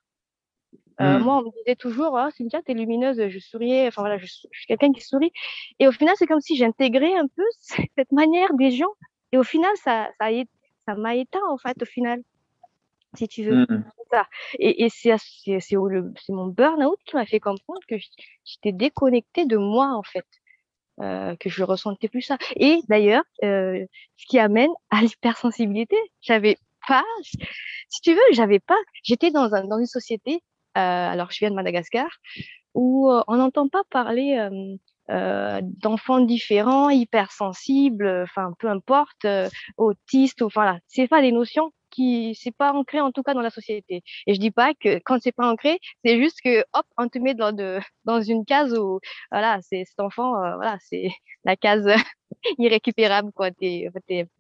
[SPEAKER 3] Mm.
[SPEAKER 2] Moi, on me disait toujours, ah, Cynthia, t'es lumineuse, je souriais, enfin voilà, je suis quelqu'un qui sourit. Et au final, c'est comme si j'intégrais un peu cette manière des gens. Et au final, ça m'a éteint en fait, au final. Si tu veux.
[SPEAKER 3] Mm.
[SPEAKER 2] C'est ça. Et c'est mon burn-out qui m'a fait comprendre que j'étais déconnectée de moi, en fait, que je ressentais plus ça. Et d'ailleurs, ce qui amène à l'hypersensibilité, j'avais pas, si tu veux, j'avais pas, j'étais dans une société, alors je viens de Madagascar, où on n'entend pas parler d'enfants différents, hypersensibles, enfin peu importe, autistes, enfin là, c'est pas des notions qui c'est pas ancré en tout cas dans la société. Et je dis pas que quand c'est pas ancré, c'est juste que hop, on te met dans une case où voilà, c'est cet enfant, voilà, c'est la case irrécupérable quoi.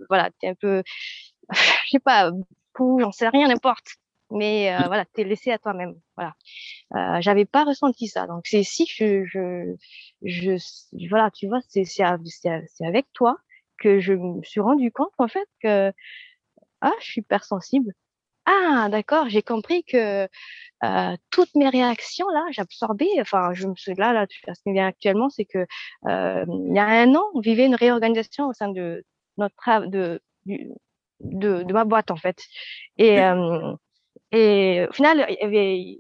[SPEAKER 2] Voilà, t'es un peu, je sais pas, j'en sais rien, n'importe. Mais voilà, t'es laissé à toi-même. Voilà. J'avais pas ressenti ça. Donc c'est ici que voilà, tu vois, c'est avec toi que je me suis rendu compte en fait que ah, je suis hypersensible. Ah, d'accord, j'ai compris que toutes mes réactions là, j'absorbais. Enfin, je me suis là, ce qui me vient actuellement, c'est que il y a un an, on vivait une réorganisation au sein de notre de ma boîte en fait. Et
[SPEAKER 3] Oui.
[SPEAKER 2] et au final, il y avait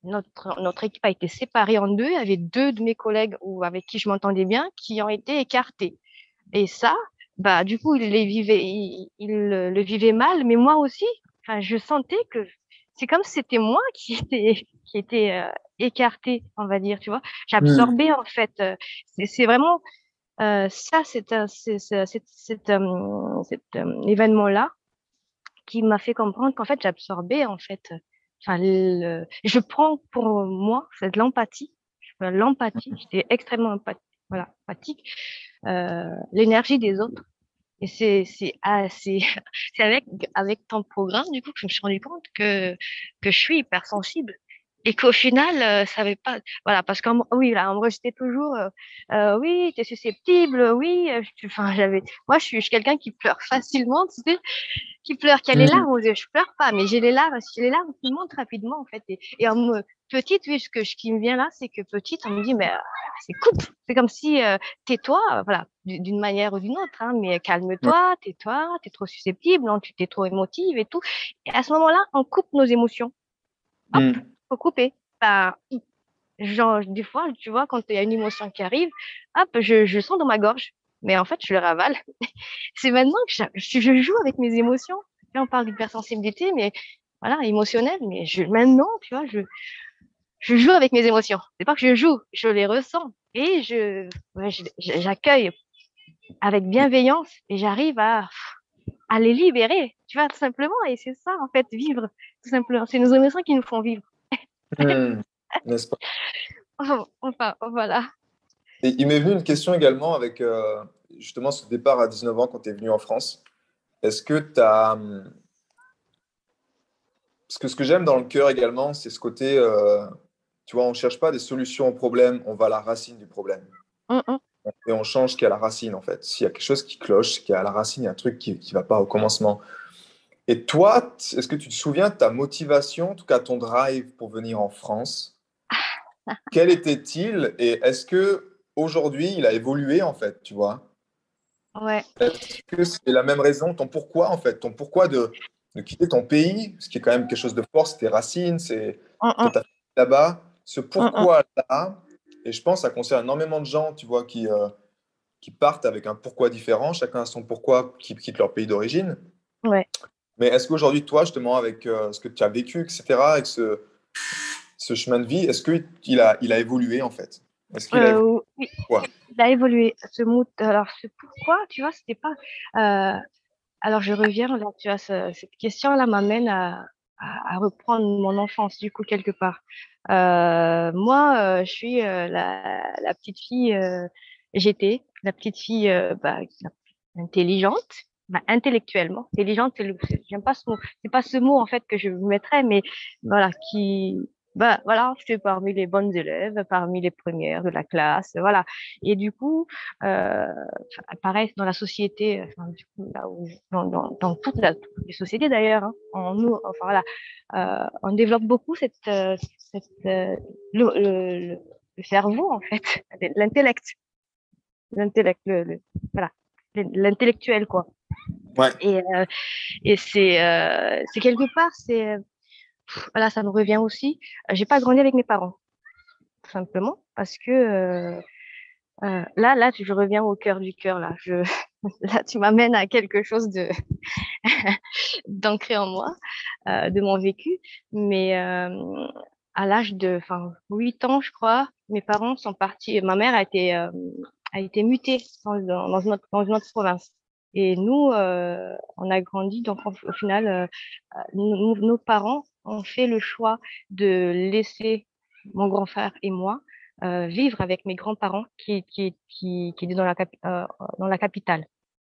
[SPEAKER 2] notre équipe a été séparée en deux. Il y avait deux de mes collègues ou avec qui je m'entendais bien qui ont été écartés. Et ça, bah, du coup, il le vivait mal, mais moi aussi. Enfin, je sentais que c'est comme si c'était moi qui était écartée, on va dire, tu vois.
[SPEAKER 3] Mm.
[SPEAKER 2] J'absorbais en fait. C'est vraiment ça, événement-là qui m'a fait comprendre qu'en fait, j'absorbais en fait. Enfin, je prends pour moi, c'est de l'empathie. L'empathie, j'étais extrêmement voilà, empathique. L'énergie des autres. Et c'est avec ton programme, du coup, que je me suis rendu compte que je suis hypersensible. Et qu'au final, ça avait pas, voilà, parce oui, là, on me rejetait toujours, oui, t'es susceptible, oui, enfin, moi, je suis quelqu'un qui pleure facilement, tu sais, qui pleure, qui a les
[SPEAKER 3] Mm.
[SPEAKER 2] larmes aux yeux. Je pleure pas, mais j'ai les larmes qui montent rapidement, en fait. Petite, oui, ce qui me vient là, c'est que petite, on me dit, mais c'est coupe. C'est comme si, tais-toi, voilà, d'une manière ou d'une autre, hein, mais
[SPEAKER 3] Ouais.
[SPEAKER 2] calme-toi, tais-toi, t'es trop susceptible, non, tu t'es trop émotive et tout. Et à ce moment-là, on coupe nos émotions. Hop,
[SPEAKER 3] Mm.
[SPEAKER 2] faut couper. Bah, Genre, des fois, tu vois, quand il y a une émotion qui arrive, hop, je sens dans ma gorge. Mais en fait, je le ravale. C'est maintenant que je joue avec mes émotions. Là, on parle d'hypersensibilité, mais voilà, émotionnelle. Mais maintenant, tu vois, je joue avec mes émotions. C'est pas que je joue, je les ressens. Et ouais, j'accueille avec bienveillance et j'arrive à les libérer, tu vois, tout simplement. Et c'est ça, en fait, vivre, tout simplement. C'est nos émotions qui nous font vivre.
[SPEAKER 3] Hmm. N'est-ce pas?
[SPEAKER 2] Enfin, voilà.
[SPEAKER 3] Et il m'est venu une question également avec justement ce départ à 19 ans quand tu es venu en France. Est-ce que tu as... Parce que ce que j'aime dans le cœur également, c'est ce côté, tu vois, on ne cherche pas des solutions au problème, on va à la racine du problème.
[SPEAKER 2] Hum, hum.
[SPEAKER 3] Et on change ce qui est à la racine, en fait. S'il y a quelque chose qui cloche, c'est qu'il y a à la racine, il y a un truc qui ne va pas au commencement. Et toi, est-ce que tu te souviens de ta motivation, en tout cas ton drive pour venir en France? Quel était-il et est-ce que aujourd'hui il a évolué en fait, tu vois?
[SPEAKER 2] Ouais.
[SPEAKER 3] Est-ce que c'est la même raison, ton pourquoi en fait, ton pourquoi de quitter ton pays, ce qui est quand même quelque chose de fort, c'est tes racines, c'est
[SPEAKER 2] Hum,
[SPEAKER 3] toi
[SPEAKER 2] hum,
[SPEAKER 3] t'as fait là-bas, ce
[SPEAKER 2] hum, hum.
[SPEAKER 3] pourquoi-là, et je pense que ça concerne énormément de gens, tu vois, qui partent avec un pourquoi différent, chacun a son pourquoi qui quitte leur pays d'origine.
[SPEAKER 2] Ouais.
[SPEAKER 3] Mais est-ce qu'aujourd'hui, toi, justement, avec ce que tu as vécu, etc., avec ce chemin de vie, est-ce qu'il a évolué en fait? Est-ce qu'il a évolué?
[SPEAKER 2] Oui,
[SPEAKER 3] Quoi?
[SPEAKER 2] il a évolué. Ce mot, alors, ce pourquoi, tu vois, c'était pas. euh, alors, je reviens là, tu vois, cette question-là m'amène à reprendre mon enfance, du coup, quelque part. Moi, je suis la petite fille, j'étais la petite fille intelligente, intellectuellement. Intelligente, j'aime pas ce mot. C'est pas ce mot, en fait, que je mettrais, mais voilà, voilà, j'étais parmi les bonnes élèves, parmi les premières de la classe, voilà. Et du coup, euh, pareil dans la société, enfin, du coup, là où, dans toutes les sociétés d'ailleurs, hein, enfin voilà, on développe beaucoup le cerveau en fait, l'intellect, l'intellect, voilà, l'intellectuel quoi.
[SPEAKER 3] Ouais.
[SPEAKER 2] Et, euh, et c'est quelque part, voilà, ça me revient aussi. J'ai pas grandi avec mes parents, tout simplement, parce que là, je reviens au cœur du cœur là. Là, tu m'amènes à quelque chose de d'ancré en moi, de mon vécu. Mais à l'âge de, enfin, 8 ans, je crois, mes parents sont partis. Ma mère a été mutée dans une autre province. Et nous, on a grandi. Donc, au final, nos parents ont fait le choix de laisser mon grand frère et moi vivre avec mes grands-parents qui étaient dans la capitale.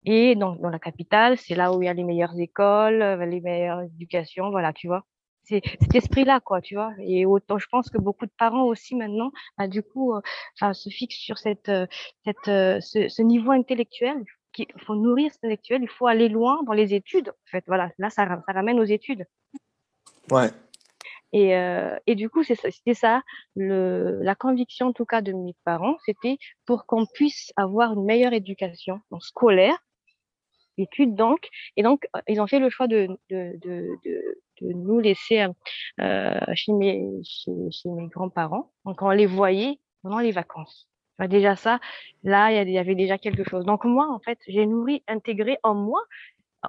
[SPEAKER 2] Et dans la capitale, c'est là où il y a les meilleures écoles, les meilleures éducations, voilà, tu vois. C'est cet esprit-là, quoi, tu vois. Et autant, je pense que beaucoup de parents aussi maintenant, bah, du coup, enfin, se fixent sur ce niveau intellectuel. Il faut nourrir cet intellectuel, il faut aller loin dans les études. En fait, voilà, là, ça ramène aux études.
[SPEAKER 3] Ouais.
[SPEAKER 2] Et du coup, c'était ça, la conviction, en tout cas, de mes parents, c'était pour qu'on puisse avoir une meilleure éducation, donc scolaire, études donc. Et donc, ils ont fait le choix de nous laisser chez mes grands-parents. Donc, on les voyait pendant les vacances. Enfin, déjà ça, là, il y avait déjà quelque chose. Donc, moi, en fait, j'ai nourri, intégré en moi.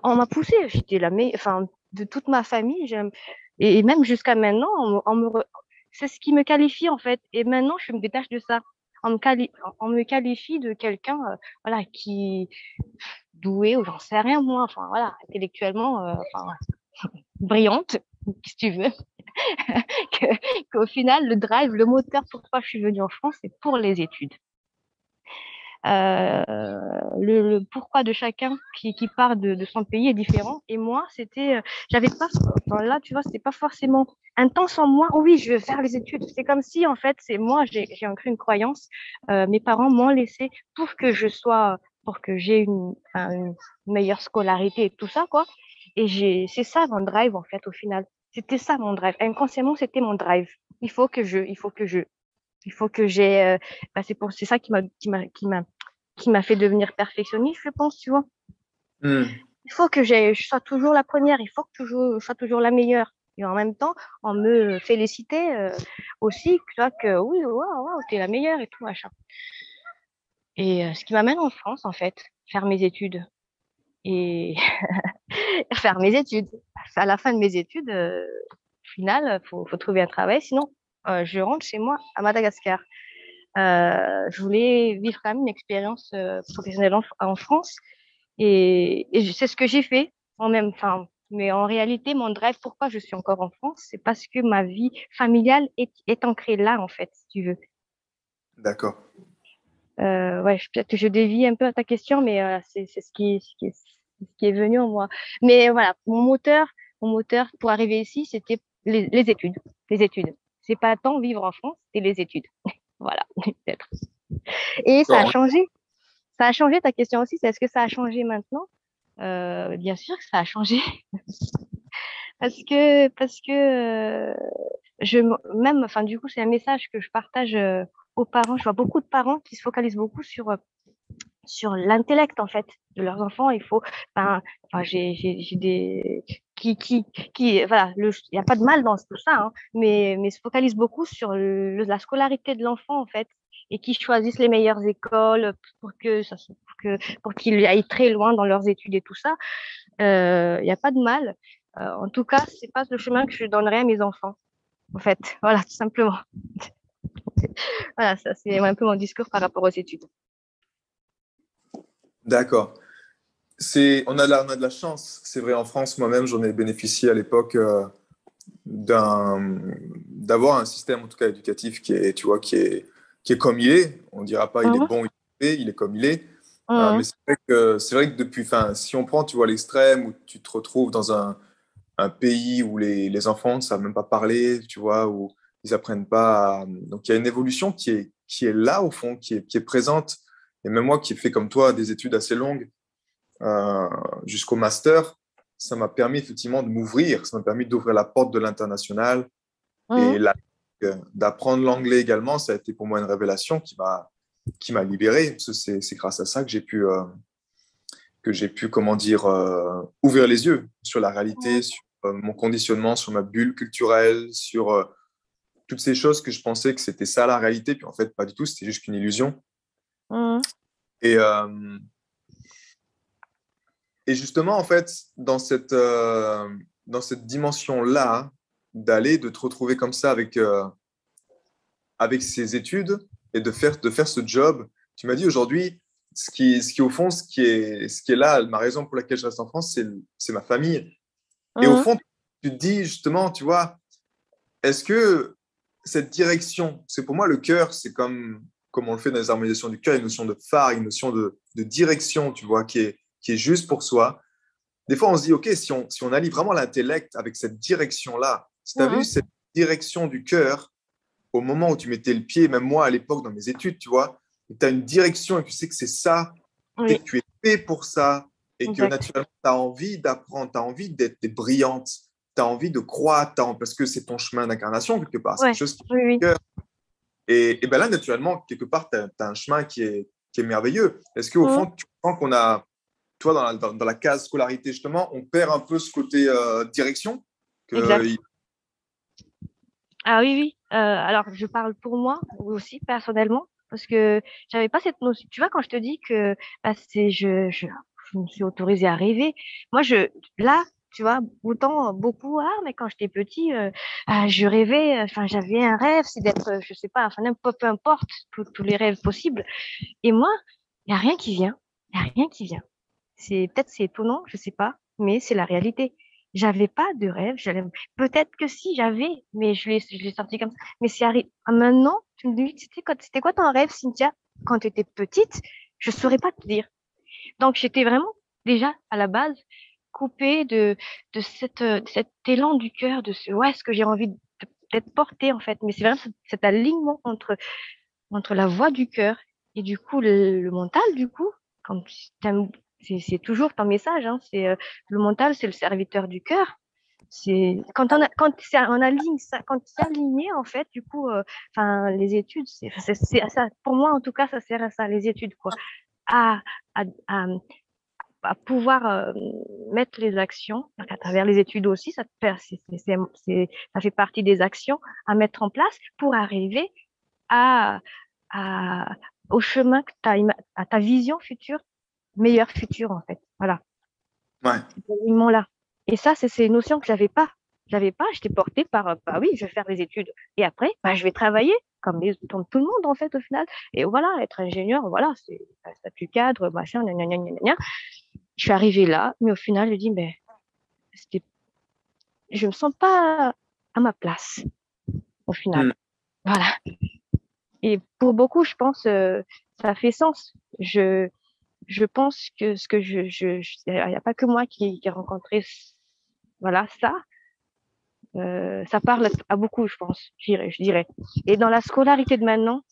[SPEAKER 2] On m'a poussé. J'étais enfin, de toute ma famille. Et même jusqu'à maintenant, c'est ce qui me qualifie, en fait. Et maintenant, je me détache de ça. On me qualifie de quelqu'un, voilà, qui douée ou j'en sais rien moi, enfin voilà, intellectuellement, enfin brillante, si tu veux, qu'au final le drive, le moteur pourquoi je suis venue en France, c'est pour les études. Le pourquoi de chacun qui part de son pays est différent. Et moi, j'avais pas, enfin, là, tu vois, c'était pas forcément intense en moi. Oh oui, je veux faire les études. C'est comme si, en fait, c'est moi, j'ai ancré une croyance. Mes parents m'ont laissé pour que j'ai enfin, une meilleure scolarité et tout ça, quoi. Et c'est ça mon drive, en fait, au final. C'était ça mon drive. Inconsciemment, c'était mon drive. Il faut que c'est ça qui m'a fait devenir perfectionniste, je pense, tu vois.
[SPEAKER 3] Hmm.
[SPEAKER 2] Il faut que je sois toujours la première, il faut que je sois toujours la meilleure. Et en même temps, on me félicitait aussi, tu vois, que oui, waouh, waouh, t'es la meilleure et tout, machin. Et ce qui m'amène en France, en fait, faire mes études. Et faire mes études. À la fin de mes études, au final, faut trouver un travail. Sinon, je rentre chez moi à Madagascar. Je voulais vivre quand même une expérience professionnelle en France. Et c'est ce que j'ai fait en même temps. Mais en réalité, mon drive, pourquoi je suis encore en France, c'est parce que ma vie familiale est ancrée là, en fait, si tu veux.
[SPEAKER 3] D'accord.
[SPEAKER 2] Ouais, peut-être que je dévie un peu à ta question, mais c'est ce qui est venu en moi. Mais voilà, mon moteur pour arriver ici, c'était les études. Les études. C'est pas tant vivre en France, c'est les études. Voilà, peut-être. Et ça a
[SPEAKER 3] D'accord.
[SPEAKER 2] changé. Ça a changé ta question aussi, c'est est-ce que ça a changé maintenant? Bien sûr que ça a changé. Parce que même, enfin, du coup, c'est un message que je partage aux parents. Je vois beaucoup de parents qui se focalisent beaucoup sur l'intellect en fait de leurs enfants. Il faut, enfin j'ai des voilà, il n'y a pas de mal dans tout ça, hein, mais se focalise beaucoup sur la scolarité de l'enfant en fait et qui choisissent les meilleures écoles pour qu'ils aillent très loin dans leurs études et tout ça. Il n'y a pas de mal. En tout cas, c'est pas le chemin que je donnerais à mes enfants. En fait, voilà, tout simplement. Voilà, ça c'est un peu mon discours par rapport aux études.
[SPEAKER 3] D'accord. On a de la chance. C'est vrai, en France, moi-même, j'en ai bénéficié à l'époque d'avoir un système, en tout cas éducatif, qui est, tu vois, qui est comme il est. On ne dira pas il est
[SPEAKER 2] Mhm,
[SPEAKER 3] bon, il est comme il est. Mais
[SPEAKER 2] mhm,
[SPEAKER 3] c'est vrai que depuis, enfin, si on prend, tu vois, l'extrême où tu te retrouves dans un pays où les enfants ne savent même pas parler, tu vois, où ils apprennent pas. Donc il y a une évolution qui est là au fond, qui est présente. Et même moi qui ai fait comme toi des études assez longues euh, jusqu'au master, ça m'a permis effectivement de m'ouvrir, ça m'a permis d'ouvrir la porte de l'international et
[SPEAKER 2] mhm.
[SPEAKER 3] d'apprendre l'anglais également. Ça a été pour moi une révélation qui m'a libéré. Parce que c'est grâce à ça que j'ai pu, comment dire, ouvrir les yeux sur la réalité, sur mon conditionnement, sur ma bulle culturelle, sur toutes ces choses que je pensais que c'était ça la réalité, puis en fait, pas du tout, c'était juste qu'une illusion.
[SPEAKER 2] Mhm.
[SPEAKER 3] Et, et justement, en fait, dans cette dimension-là, d'aller, de te retrouver comme ça avec ces études et de faire ce job, tu m'as dit aujourd'hui, ce qui au fond, ce qui est là, ma raison pour laquelle je reste en France, c'est ma famille. Et au
[SPEAKER 2] Mhm.
[SPEAKER 3] fond, tu te dis justement, tu vois, est-ce que cette direction, c'est pour moi le cœur, c'est comme on le fait dans les harmonisations du cœur, une notion de phare, une notion de direction, tu vois, qui est juste pour soi. Des fois, on se dit, OK, si on allie vraiment l'intellect avec cette direction-là, si tu avais eu
[SPEAKER 2] Mhm.
[SPEAKER 3] cette direction du cœur au moment où tu mettais le pied, même moi à l'époque dans mes études, tu vois, tu as une direction et tu sais que c'est ça, et
[SPEAKER 2] Oui,
[SPEAKER 3] que tu es fait pour ça, et que
[SPEAKER 2] exact.
[SPEAKER 3] naturellement, tu as envie d'apprendre, tu as envie d'être brillante, tu as envie de croître, parce que c'est ton chemin d'incarnation quelque part, c'est quelque
[SPEAKER 2] Ouais,
[SPEAKER 3] chose qui
[SPEAKER 2] oui, oui.
[SPEAKER 3] est au cœur. Et ben là, naturellement, quelque part, tu as un chemin qui est merveilleux. Est-ce qu'au
[SPEAKER 2] Mhm.
[SPEAKER 3] fond, tu sens qu'on a, toi, dans la case scolarité, justement, on perd un peu ce côté direction que,
[SPEAKER 2] Exact. Ah oui, oui. Alors, je parle pour moi aussi, personnellement, parce que j'avais pas cette notion. Tu vois, quand je te dis que bah, je me suis autorisée à rêver, moi, là, tu vois, autant beaucoup, mais quand j'étais petit, je rêvais, enfin, j'avais un rêve, c'est d'être, je sais pas, enfin, peu importe, tous les rêves possibles. Et moi, il n'y a rien qui vient. Il n'y a rien qui vient. Peut-être c'est étonnant, je sais pas, mais c'est la réalité. J'avais pas de rêve, peut-être que si j'avais, mais je l'ai sorti comme ça. Mais c'est arrivé. Maintenant, tu me dis, c'était quoi ton rêve, Cynthia, quand tu étais petite? Je saurais pas te dire. Donc j'étais vraiment déjà à la base coupée de cet élan du cœur, ouais, ce que j'ai envie d'être portée en fait. Mais c'est vraiment cet alignement entre la voix du cœur et du coup le mental, du coup, quand c'est toujours ton message, hein, le mental, c'est le serviteur du cœur. C'est quand c'est en aligne, quand c'est aligné en fait, du coup, enfin les études, c'est à ça. Pour moi, en tout cas, ça sert à ça, les études quoi, à, à à pouvoir mettre les actions, donc à travers les études aussi, ça fait partie des actions à mettre en place pour arriver à, à, au chemin que à ta vision future, meilleure future en fait. Voilà,
[SPEAKER 3] Ouais.
[SPEAKER 2] cet alignement-là. Et ça, c'est ces notions que j'avais pas. J'avais pas, j'étais portée par, bah oui, je vais faire des études. Et après, bah, je vais travailler comme tout le monde, en fait, au final. Et voilà, être ingénieur, voilà, c'est un statut cadre, machin, gna, gna, gna, gna, gna. Je suis arrivée là, mais au final, je dis, mais c'était, je me sens pas à ma place, au final.
[SPEAKER 3] Mm.
[SPEAKER 2] Voilà. Et pour beaucoup, je pense, ça fait sens. Je pense que ce que il n'y a pas que moi qui ai rencontré, voilà, ça. Ça parle à beaucoup, je pense, je dirais. Et dans la scolarité de maintenant,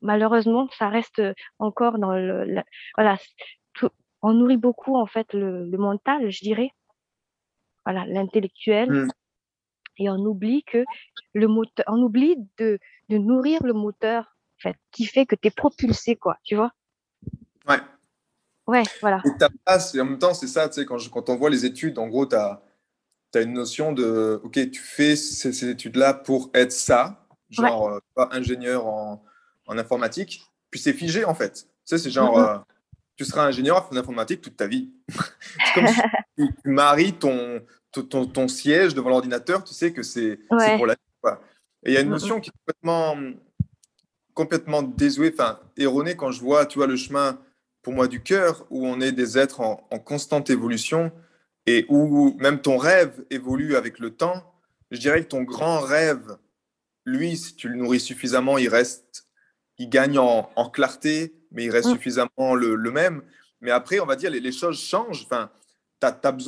[SPEAKER 2] malheureusement, ça reste encore dans voilà, tout- on nourrit beaucoup en fait le mental, je dirais, voilà, l'intellectuel,
[SPEAKER 3] Mm.
[SPEAKER 2] et on oublie que le moteur, on oublie de nourrir le moteur, en fait, qui fait que tu es propulsé, quoi, tu vois?
[SPEAKER 3] Ouais.
[SPEAKER 2] Ouais, voilà.
[SPEAKER 3] Et ta place, et en même temps, c'est ça, tu sais, quand on voit les études, en gros, tu as une notion de, OK, tu fais ces études-là pour être ça,
[SPEAKER 2] Ouais.
[SPEAKER 3] genre pas ingénieur en informatique, puis c'est figé en fait. Tu sais, c'est
[SPEAKER 2] Mm,
[SPEAKER 3] genre,
[SPEAKER 2] mm.
[SPEAKER 3] tu seras ingénieur en informatique toute ta vie. C'est comme si tu maries ton siège devant l'ordinateur, tu sais que c'est
[SPEAKER 2] Ouais.
[SPEAKER 3] pour la vie, quoi. Et il y a une
[SPEAKER 2] Mm, mm.
[SPEAKER 3] notion qui est complètement désuet, enfin erroné quand je vois, tu vois, le chemin pour moi du cœur, où on est des êtres en constante évolution et où même ton rêve évolue avec le temps. Je dirais que ton grand rêve, lui, si tu le nourris suffisamment, il gagne en clarté, mais il reste
[SPEAKER 2] Mm,
[SPEAKER 3] suffisamment le même. Mais après, on va dire, les choses changent. Enfin,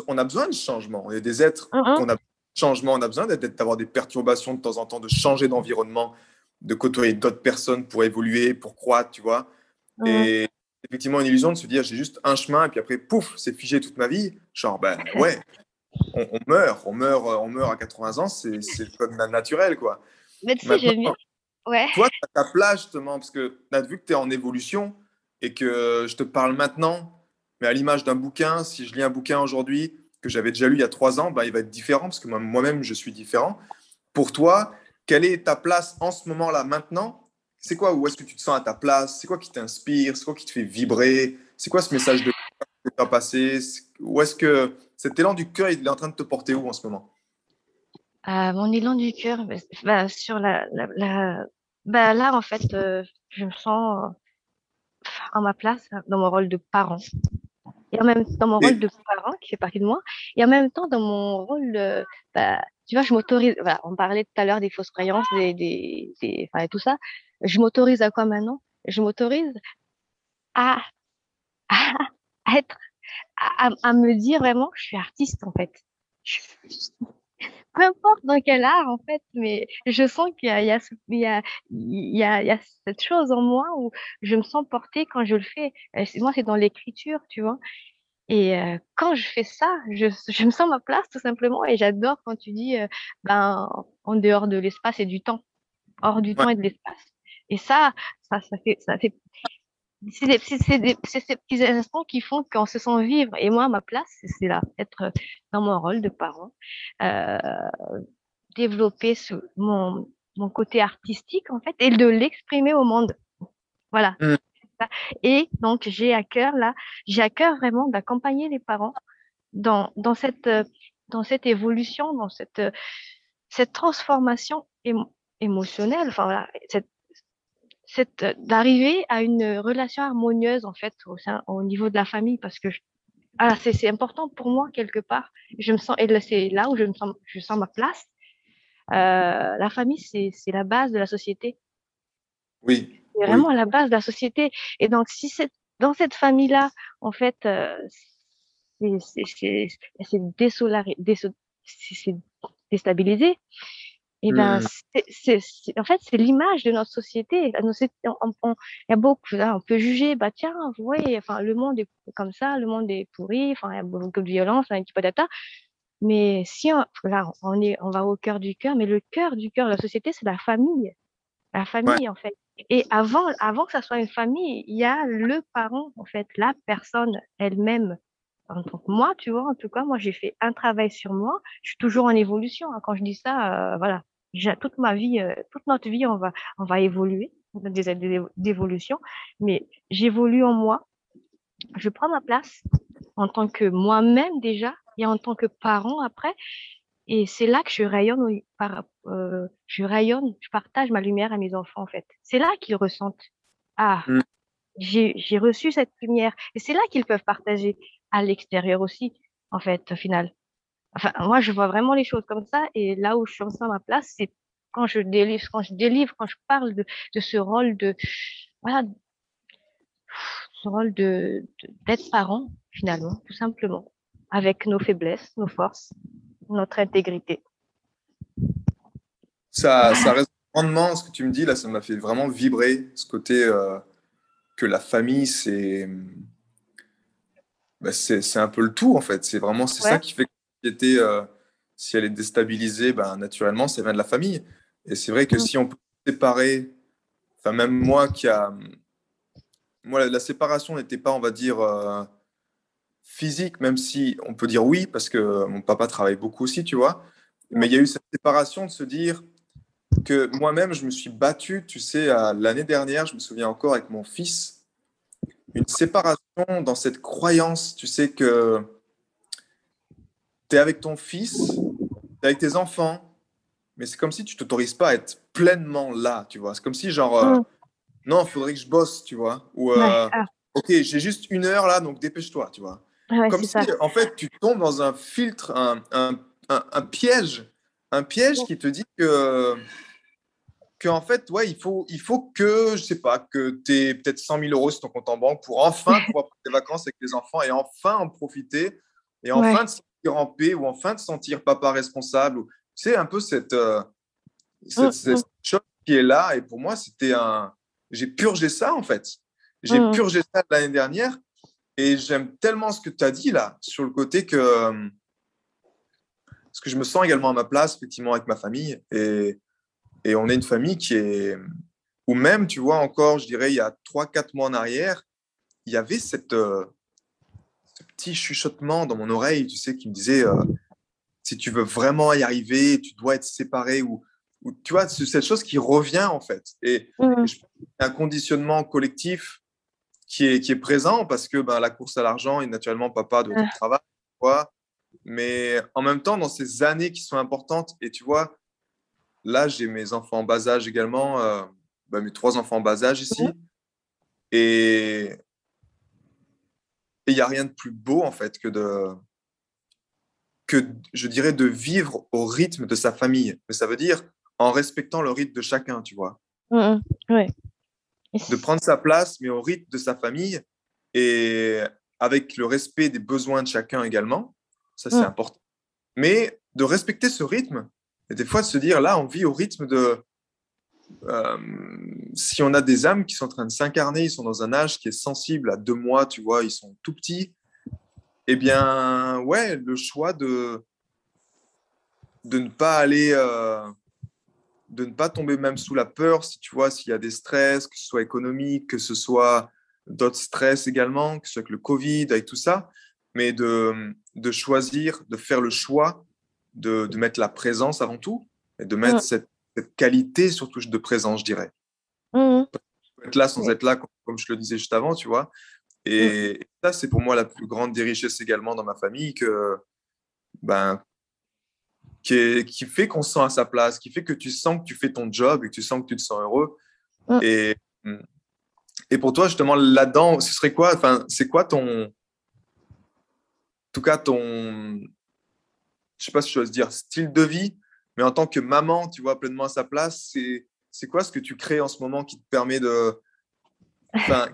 [SPEAKER 3] on a besoin de changement. On est des êtres
[SPEAKER 2] mm, mm.
[SPEAKER 3] qu'on a besoin de changement, on a besoin d'avoir des perturbations de temps en temps, de changer d'environnement, de côtoyer d'autres personnes pour évoluer, pour croître, tu vois.
[SPEAKER 2] Mm.
[SPEAKER 3] Et effectivement, une illusion de se dire j'ai juste un chemin et puis après, pouf, c'est figé toute ma vie. Genre, ben ouais, on meurt à 80 ans, c'est le code naturel, quoi.
[SPEAKER 2] Mais tu sais,
[SPEAKER 3] Maintenant,
[SPEAKER 2] j'aime bien. Ouais.
[SPEAKER 3] toi, tu as ta place justement, parce que tu as vu que tu es en évolution et que je te parle maintenant, mais à l'image d'un bouquin, si je lis un bouquin aujourd'hui que j'avais déjà lu il y a 3 ans, bah, il va être différent parce que moi-même, je suis différent. Pour toi, quelle est ta place en ce moment-là, maintenant? C'est quoi? Où est-ce que tu te sens à ta place? C'est quoi qui t'inspire? C'est quoi qui te fait vibrer? C'est quoi ce message de cœur que tu as passé? Où est-ce que cet élan du cœur, il est en train de te porter où en ce moment?
[SPEAKER 2] Mon élan du cœur, bah, sur bah, là, en fait, je me sens à ma place hein, dans mon rôle de parent. Et en même temps, dans mon rôle
[SPEAKER 3] Et,
[SPEAKER 2] de parent qui fait partie de moi, et en même temps, dans mon rôle, bah, tu vois, je m'autorise, voilà, on parlait tout à l'heure des fausses croyances, enfin, et tout ça. Je m'autorise à quoi maintenant? Je m'autorise à, à, à être, à me dire vraiment que je suis artiste, en fait. Peu importe dans quel art en fait, mais je sens il y a, il y a cette chose en moi où je me sens portée quand je le fais. Moi, c'est dans l'écriture, tu vois. Et quand je fais ça, je me sens ma place tout simplement. Et j'adore quand tu dis, ben, en dehors de l'espace et du temps, hors du
[SPEAKER 3] ouais,
[SPEAKER 2] temps et de l'espace. Et ça fait c'est ces petits instants qui font qu'on se sent vivre. Et moi, ma place, c'est là, être dans mon rôle de parent. Euh, Développer mon côté artistique, en fait, et de l'exprimer au monde. Voilà.
[SPEAKER 3] mm,
[SPEAKER 2] Et donc, j'ai à cœur vraiment d'accompagner les parents dans cette évolution, cette transformation émotionnelle, enfin, voilà, d'arriver à une relation harmonieuse, en fait, au niveau de la famille, parce que c'est important pour moi, quelque part. Je me sens, et là, c'est là où je sens ma place. La famille, c'est la base de la société.
[SPEAKER 3] oui,
[SPEAKER 2] C'est
[SPEAKER 3] oui.
[SPEAKER 2] vraiment la base de la société. Et donc, si c'est dans cette famille-là, en fait, c'est c'est déstabilisé, et ben,
[SPEAKER 3] Mm,
[SPEAKER 2] en fait, c'est l'image de notre société. Il y a beaucoup, là, on peut juger, bah tiens, ouais, enfin, le monde est comme ça, le monde est pourri, enfin, il y a beaucoup de violence, un petit peu d'ata. Mais si là, on va au cœur du cœur, mais le cœur du cœur de la société, c'est la famille. La
[SPEAKER 3] ouais.
[SPEAKER 2] famille, en fait. Et avant que ça soit une famille, il y a le parent, en fait, la personne elle-même. En tant que moi, tu vois, en tout cas, moi, j'ai fait un travail sur moi. Je suis toujours en évolution, hein. Quand je dis ça, voilà. Toute ma vie, toute notre vie, on va évoluer, on a des aides d'évolution. Mais j'évolue en moi. Je prends ma place en tant que moi-même déjà et en tant que parent après. Et c'est là que je rayonne, je rayonne, je partage ma lumière à mes enfants, en fait. C'est là qu'ils ressentent, ah,
[SPEAKER 3] Mm.
[SPEAKER 2] j'ai reçu cette lumière. Et c'est là qu'ils peuvent partager à l'extérieur aussi, en fait, au final. Enfin, moi, je vois vraiment les choses comme ça. Et là où je suis à ma place, c'est quand je parle de ce rôle voilà, ce rôle d'être parent, finalement, tout simplement, avec nos faiblesses, nos forces, notre intégrité.
[SPEAKER 3] Ça reste grandement ce que tu me dis là, ça m'a fait vraiment vibrer ce côté que la famille, c'est un peu le tout en fait. C'est ça
[SPEAKER 2] Ouais.
[SPEAKER 3] qui fait que la société, si elle est déstabilisée, ben, naturellement, ça vient de la famille. Et c'est vrai que
[SPEAKER 2] Mm.
[SPEAKER 3] si on peut séparer, enfin même moi moi la séparation n'était pas, on va dire, physique, même si on peut dire oui, parce que mon papa travaille beaucoup aussi, tu vois. Mais
[SPEAKER 2] Ouais.
[SPEAKER 3] il y a eu cette séparation de se dire que moi-même, je me suis battu, tu sais, l'année dernière, je me souviens encore avec mon fils, une séparation dans cette croyance, tu sais, que tu es avec ton fils, tu es avec tes enfants, mais c'est comme si tu t'autorises pas à être pleinement là, tu vois. C'est comme si, genre,
[SPEAKER 2] Mm.
[SPEAKER 3] non, il faudrait que je bosse, tu vois. Ou,
[SPEAKER 2] Ouais. Ah,
[SPEAKER 3] ok, j'ai juste 1 heure là, donc dépêche-toi, tu vois.
[SPEAKER 2] ouais,
[SPEAKER 3] Comme
[SPEAKER 2] c'est
[SPEAKER 3] si,
[SPEAKER 2] ça.
[SPEAKER 3] en fait, tu tombes dans un filtre, un piège qui te dit que en fait, ouais, il faut que, je sais pas, que tu aies peut-être 100 000 € sur ton compte en banque pour enfin pouvoir prendre des vacances avec tes enfants et enfin en profiter et enfin
[SPEAKER 2] Ouais.
[SPEAKER 3] te sentir en paix ou enfin te sentir papa responsable. C'est un peu
[SPEAKER 2] Mm,
[SPEAKER 3] cette
[SPEAKER 2] mm,
[SPEAKER 3] chose qui est là. Et pour moi, j'ai purgé ça en fait. J'ai
[SPEAKER 2] mm,
[SPEAKER 3] purgé ça l'année dernière et j'aime tellement ce que tu as dit là sur le côté parce que je me sens également à ma place, effectivement, avec ma famille. Et on est une famille ou même, tu vois, encore, je dirais, il y a 3 4 mois en arrière, il y avait ce petit chuchotement dans mon oreille, tu sais, qui me disait, si tu veux vraiment y arriver, tu dois être séparé, ou tu vois, c'est cette chose qui revient, en fait. Et
[SPEAKER 2] mm.
[SPEAKER 3] je pense qu'il y a un conditionnement collectif qui est présent, parce que ben, la course à l'argent, et naturellement, papa doit être au
[SPEAKER 2] Ah,
[SPEAKER 3] travail, tu vois. Mais en même temps, dans ces années qui sont importantes, et tu vois, là, j'ai mes enfants en bas âge également, ben, mes 3 enfants en bas âge
[SPEAKER 2] mm,
[SPEAKER 3] ici. Et il n'y a rien de plus beau, en fait, je dirais, de vivre au rythme de sa famille. Mais ça veut dire en respectant le rythme de chacun, tu vois.
[SPEAKER 2] mm, ouais.
[SPEAKER 3] De prendre sa place, mais au rythme de sa famille et avec le respect des besoins de chacun également. Ça, c'est
[SPEAKER 2] Mm,
[SPEAKER 3] important. Mais de respecter ce rythme et des fois de se dire, là, on vit au rythme euh, si on a des âmes qui sont en train de s'incarner, ils sont dans un âge qui est sensible à 2 mois, tu vois, ils sont tout petits. Eh bien, ouais, le choix de ne pas aller, de ne pas tomber même sous la peur, si tu vois, s'il y a des stress, que ce soit économique, que ce soit d'autres stress également, que ce soit avec le Covid, avec tout ça, mais de choisir, de faire le choix de mettre la présence avant tout et de mettre
[SPEAKER 2] mm,
[SPEAKER 3] cette qualité surtout de présence, je dirais.
[SPEAKER 2] mm,
[SPEAKER 3] Être là sans
[SPEAKER 2] ouais,
[SPEAKER 3] être là, comme je le disais juste avant, tu vois.
[SPEAKER 2] mm,
[SPEAKER 3] Et ça, c'est pour moi la plus grande des richesses également dans ma famille, ben, qui fait qu'on se sent à sa place, qui fait que tu sens que tu fais ton job et que tu sens que tu te sens heureux.
[SPEAKER 2] mm.
[SPEAKER 3] Et, et pour toi, justement, là-dedans, ce serait quoi, enfin, c'est quoi en tout cas, je sais pas si je dois se dire style de vie, mais en tant que maman, tu vois, pleinement à sa place, c'est quoi ce que tu crées en ce moment qui te permet enfin,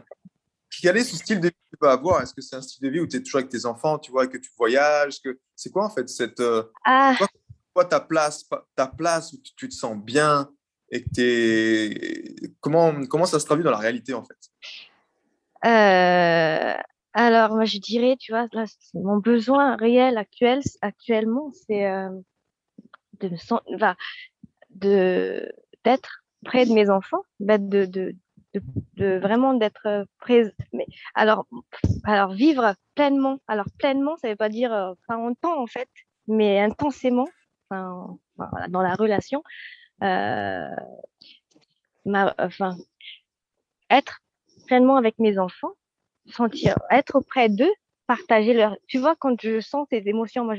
[SPEAKER 3] quel est ce style de vie que tu vas avoir? Est-ce que c'est un style de vie où tu es toujours avec tes enfants, tu vois, que tu voyages, c'est quoi en fait
[SPEAKER 2] Ah,
[SPEAKER 3] quoi, ta place où tu te sens bien et que comment ça se traduit dans la réalité en fait?
[SPEAKER 2] euh, alors, moi, je dirais, tu vois, là, mon besoin réel actuellement, c'est de me sentir, enfin, de, d'être. près de mes enfants, bah, de, de vraiment d'être présent. Mais alors, alors, vivre pleinement. Alors, pleinement, ça veut pas dire pas en temps, en fait, mais intensément, voilà, dans la relation. Euh, enfin, être pleinement avec mes enfants, sentir, être auprès d'eux, partager leur. Tu vois, quand je sens ces émotions, moi,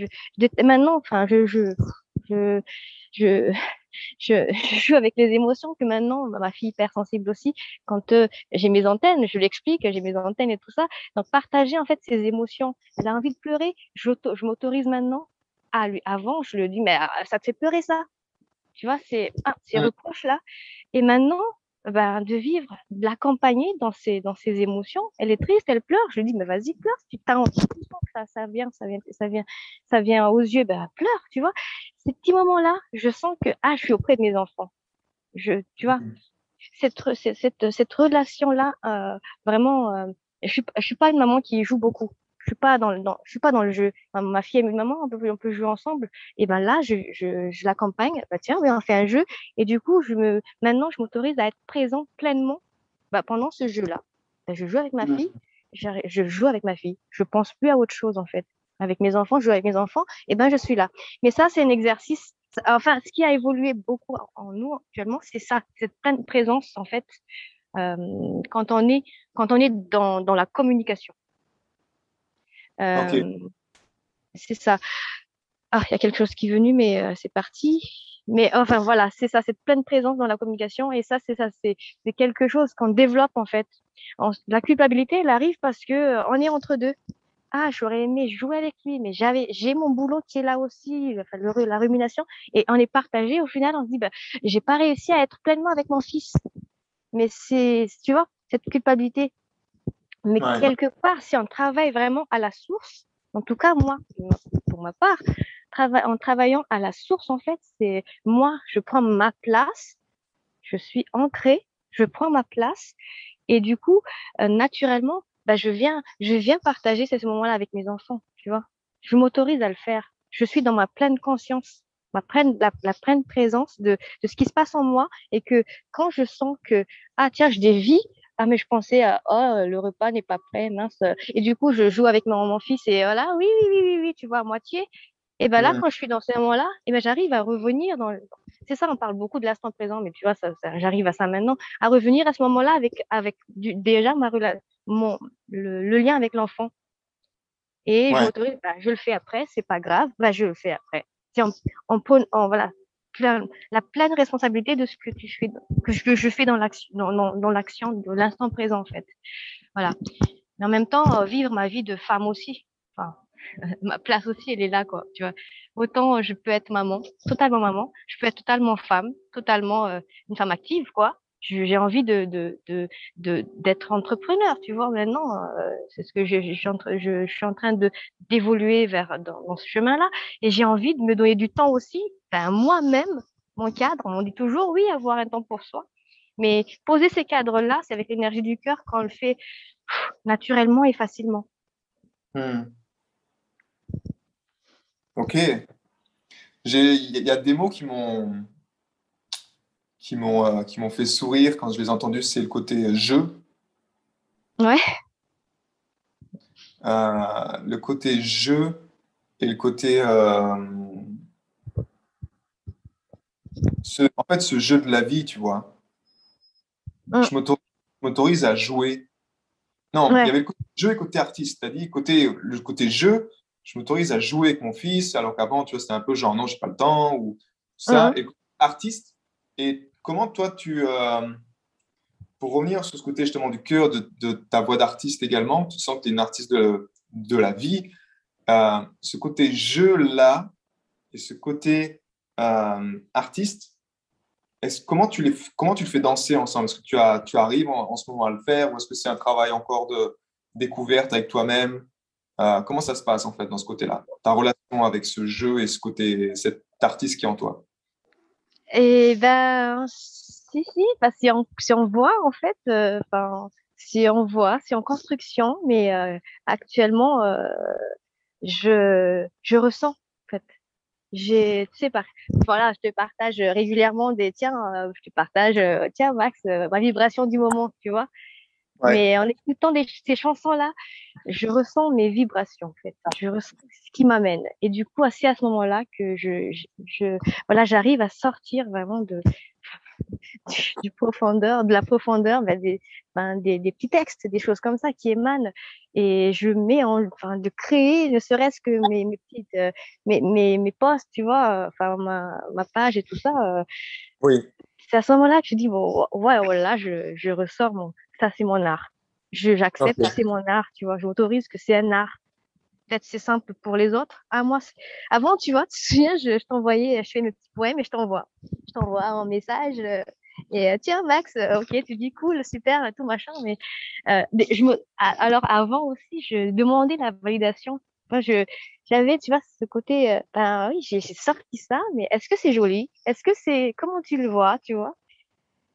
[SPEAKER 2] maintenant, enfin, je, je, je joue avec les émotions que maintenant, ma fille hypersensible aussi, quand j'ai mes antennes, je l'explique, j'ai mes antennes et tout ça. Donc, partager en fait ces émotions. Elle a envie de pleurer, je m'autorise maintenant à lui. Avant, je lui dis, mais ça te fait pleurer ça. Tu vois, ces
[SPEAKER 3] Mm.
[SPEAKER 2] reproches-là. Et maintenant, ben, de vivre, de l'accompagner dans ses émotions. Elle est triste, elle pleure. Je lui dis, mais vas-y, pleure. Si tu as que ça vient aux yeux, ben, pleure, tu vois. Ces petits moments-là, je sens que, je suis auprès de mes enfants. Tu vois, cette relation-là, vraiment, je suis pas une maman qui joue beaucoup. Je suis pas dans le jeu. Ma fille et maman, on peut jouer ensemble. Et ben là, je l'accompagne. Bah tiens, oui, on fait un jeu. Et du coup, maintenant, je m'autorise à être présent pleinement, bah, pendant ce jeu-là. Bah, je joue avec ma fille.
[SPEAKER 3] Mm.
[SPEAKER 2] Je joue avec ma fille. Je pense plus à autre chose, en fait. Avec mes enfants, je joue avec mes enfants. Et ben, je suis là. Mais ça, c'est un exercice. Enfin, ce qui a évolué beaucoup en nous actuellement, c'est ça, cette pleine présence, en fait, euh, quand quand on est dans la communication.
[SPEAKER 3] Ok.
[SPEAKER 2] Euh, c'est ça. Il y a quelque chose qui est venu, mais c'est parti. Mais enfin, voilà, c'est ça, cette pleine présence dans la communication. Et ça, c'est quelque chose qu'on développe, en fait. La culpabilité, elle arrive parce que on est entre deux. J'aurais aimé jouer avec lui, mais j'ai mon boulot qui est là aussi, enfin, la rumination, et on est partagé. Au final, on se dit, bah, j'ai pas réussi à être pleinement avec mon fils. Mais tu vois, cette culpabilité. Mais
[SPEAKER 3] Ouais.
[SPEAKER 2] quelque part, si on travaille vraiment à la source, en tout cas, moi, pour ma part, en travaillant à la source, en fait, c'est moi, je prends ma place, je suis ancrée, je prends ma place, et du coup, naturellement, bah, je viens partager ces moments-là avec mes enfants, tu vois. Je m'autorise à le faire. Je suis dans ma pleine conscience, la pleine présence de ce qui se passe en moi et que quand je sens que, tiens, je dévie, mais je pensais à, le repas n'est pas prêt, mince. Et du coup, je joue avec mon fils et voilà, oui, oui, oui, oui, oui, tu vois, à moitié. Et ben là,
[SPEAKER 3] Mm.
[SPEAKER 2] quand je suis dans ces moments-là, et ben j'arrive à revenir c'est ça, on parle beaucoup de l'instant présent, mais tu vois, j'arrive à ça maintenant, à revenir à ce moment-là avec déjà le lien avec l'enfant. Et je
[SPEAKER 3] Ouais.
[SPEAKER 2] m'autorise, bah, je le fais après, c'est pas grave, bah, je le fais après. C'est voilà, la pleine responsabilité de ce que que je fais dans l'action de l'instant présent, en fait. Voilà. Mais en même temps, vivre ma vie de femme aussi. Enfin, ma place aussi, elle est là, quoi. Tu vois. Autant je peux être maman, je peux être totalement femme, totalement une femme active, quoi. J'ai envie d'être entrepreneur, tu vois. Maintenant, c'est ce que je suis en train d'évoluer dans ce chemin-là, et j'ai envie de me donner du temps aussi. Ben, moi-même, mon cadre, on dit toujours oui, avoir un temps pour soi. Mais poser ces cadres-là, c'est avec l'énergie du cœur quand on le fait naturellement et facilement.
[SPEAKER 3] Mm. Ok. Il y a des mots qui m'ont fait sourire quand je les ai entendus. C'est le côté jeu.
[SPEAKER 2] Ouais,
[SPEAKER 3] Le côté jeu et le côté en fait ce jeu de la vie, tu vois.
[SPEAKER 2] mm,
[SPEAKER 3] Je m'autorise à jouer. Non, il y
[SPEAKER 2] ouais,
[SPEAKER 3] avait le côté jeu et le côté artiste. T'as dit le côté jeu, je m'autorise à jouer avec mon fils, alors qu'avant, tu vois, c'était un peu genre non, j'ai pas le temps ou ça.
[SPEAKER 2] mm,
[SPEAKER 3] Et le côté artiste. Et comment toi, pour revenir sur ce côté justement du cœur de ta voix d'artiste également, tu sens que tu es une artiste de la vie. Ce côté jeu-là et ce côté artiste, comment tu le fais danser ensemble? Est-ce que tu arrives en ce moment à le faire ou est-ce que c'est un travail encore de découverte avec toi-même? Comment ça se passe en fait dans ce côté-là? Ta relation avec ce jeu et cet artiste qui est en toi.
[SPEAKER 2] Et ben, si, bah, si on voit, en fait, si on voit, si en construction, mais actuellement, je ressens, en fait. Tu sais, voilà, je te partage régulièrement je te partage, tiens, Max, ma vibration du moment, tu vois.
[SPEAKER 3] Ouais.
[SPEAKER 2] Mais en écoutant ces chansons-là, je ressens mes vibrations, en fait. Je ressens ce qui m'amène. Et du coup, c'est à ce moment-là que voilà, j'arrive à sortir vraiment de la profondeur, des petits textes, des choses comme ça qui émanent. Et je mets enfin, de créer, ne serait-ce que mes petites, mes posts, tu vois, enfin, ma page et tout ça.
[SPEAKER 3] Oui.
[SPEAKER 2] C'est à ce moment-là que je dis, bon, ouais, voilà, je ressors ça c'est mon art. J'accepte que c'est
[SPEAKER 3] Ok.
[SPEAKER 2] mon art, tu vois, je m'autorise que c'est un art. Peut-être c'est simple pour les autres. Ah, moi, avant, tu vois, tu te souviens, je t'envoyais, je fais mes petits poèmes et je t'envoie. Je t'envoie un message. Tiens, Max, ok, tu dis cool, super, tout machin. Mais alors, avant aussi, je demandais la validation. Moi, j'avais, tu vois, ce côté, ben oui, j'ai sorti ça, mais est-ce que c'est joli? Est-ce que comment tu le vois, tu vois?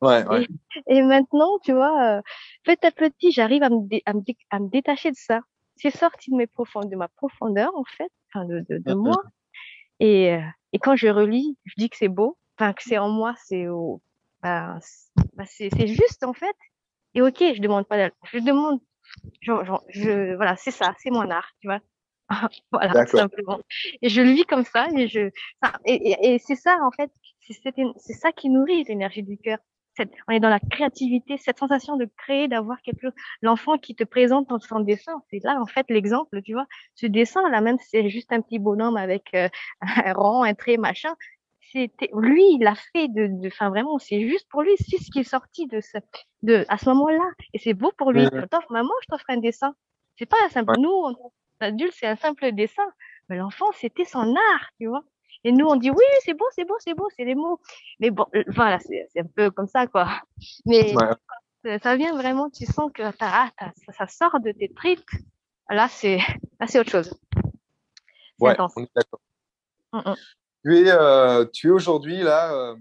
[SPEAKER 3] Ouais, ouais.
[SPEAKER 2] Et, et maintenant, tu vois, petit à petit, j'arrive à me détacher de ça. C'est sorti de ma profondeur, en fait, enfin, de moi.
[SPEAKER 3] Mhm.
[SPEAKER 2] Et, euh, et quand je relis, je dis que c'est beau, enfin, que c'est en moi, c'est juste, en fait. Et ok, je demande pas, je demande, voilà, c'est ça, c'est mon art, tu vois. Voilà, tout
[SPEAKER 3] D'accord.
[SPEAKER 2] simplement. Et je le vis comme ça, et c'est ça, en fait, c'est ça qui nourrit l'énergie du cœur. On est dans la créativité, cette sensation de créer, d'avoir quelque chose. L'enfant qui te présente son dessin, c'est là, en fait, l'exemple, tu vois. Ce dessin, là, même si c'est juste un petit bonhomme avec un rond, un trait, machin, lui, il l'a fait enfin, vraiment, c'est juste pour lui, c'est ce qui est sorti à ce moment-là. Et c'est beau pour lui.
[SPEAKER 3] Mhm.
[SPEAKER 2] Maman, je t'offre un dessin. C'est pas un simple,
[SPEAKER 3] Ouais.
[SPEAKER 2] nous, l'adulte, c'est un simple dessin. Mais l'enfant, c'était son art, tu vois. Et nous, on dit, oui, c'est beau, c'est beau, c'est beau, c'est les mots. Mais bon, voilà, c'est un peu comme ça, quoi. Mais
[SPEAKER 3] Ouais.
[SPEAKER 2] ça vient vraiment, tu sens que ça sort de tes tripes. Là, c'est, là, c'est autre chose. C'est
[SPEAKER 3] Ouais,
[SPEAKER 2] intense.
[SPEAKER 3] on est d'accord.
[SPEAKER 2] Mm, mm.
[SPEAKER 3] Tu es aujourd'hui là,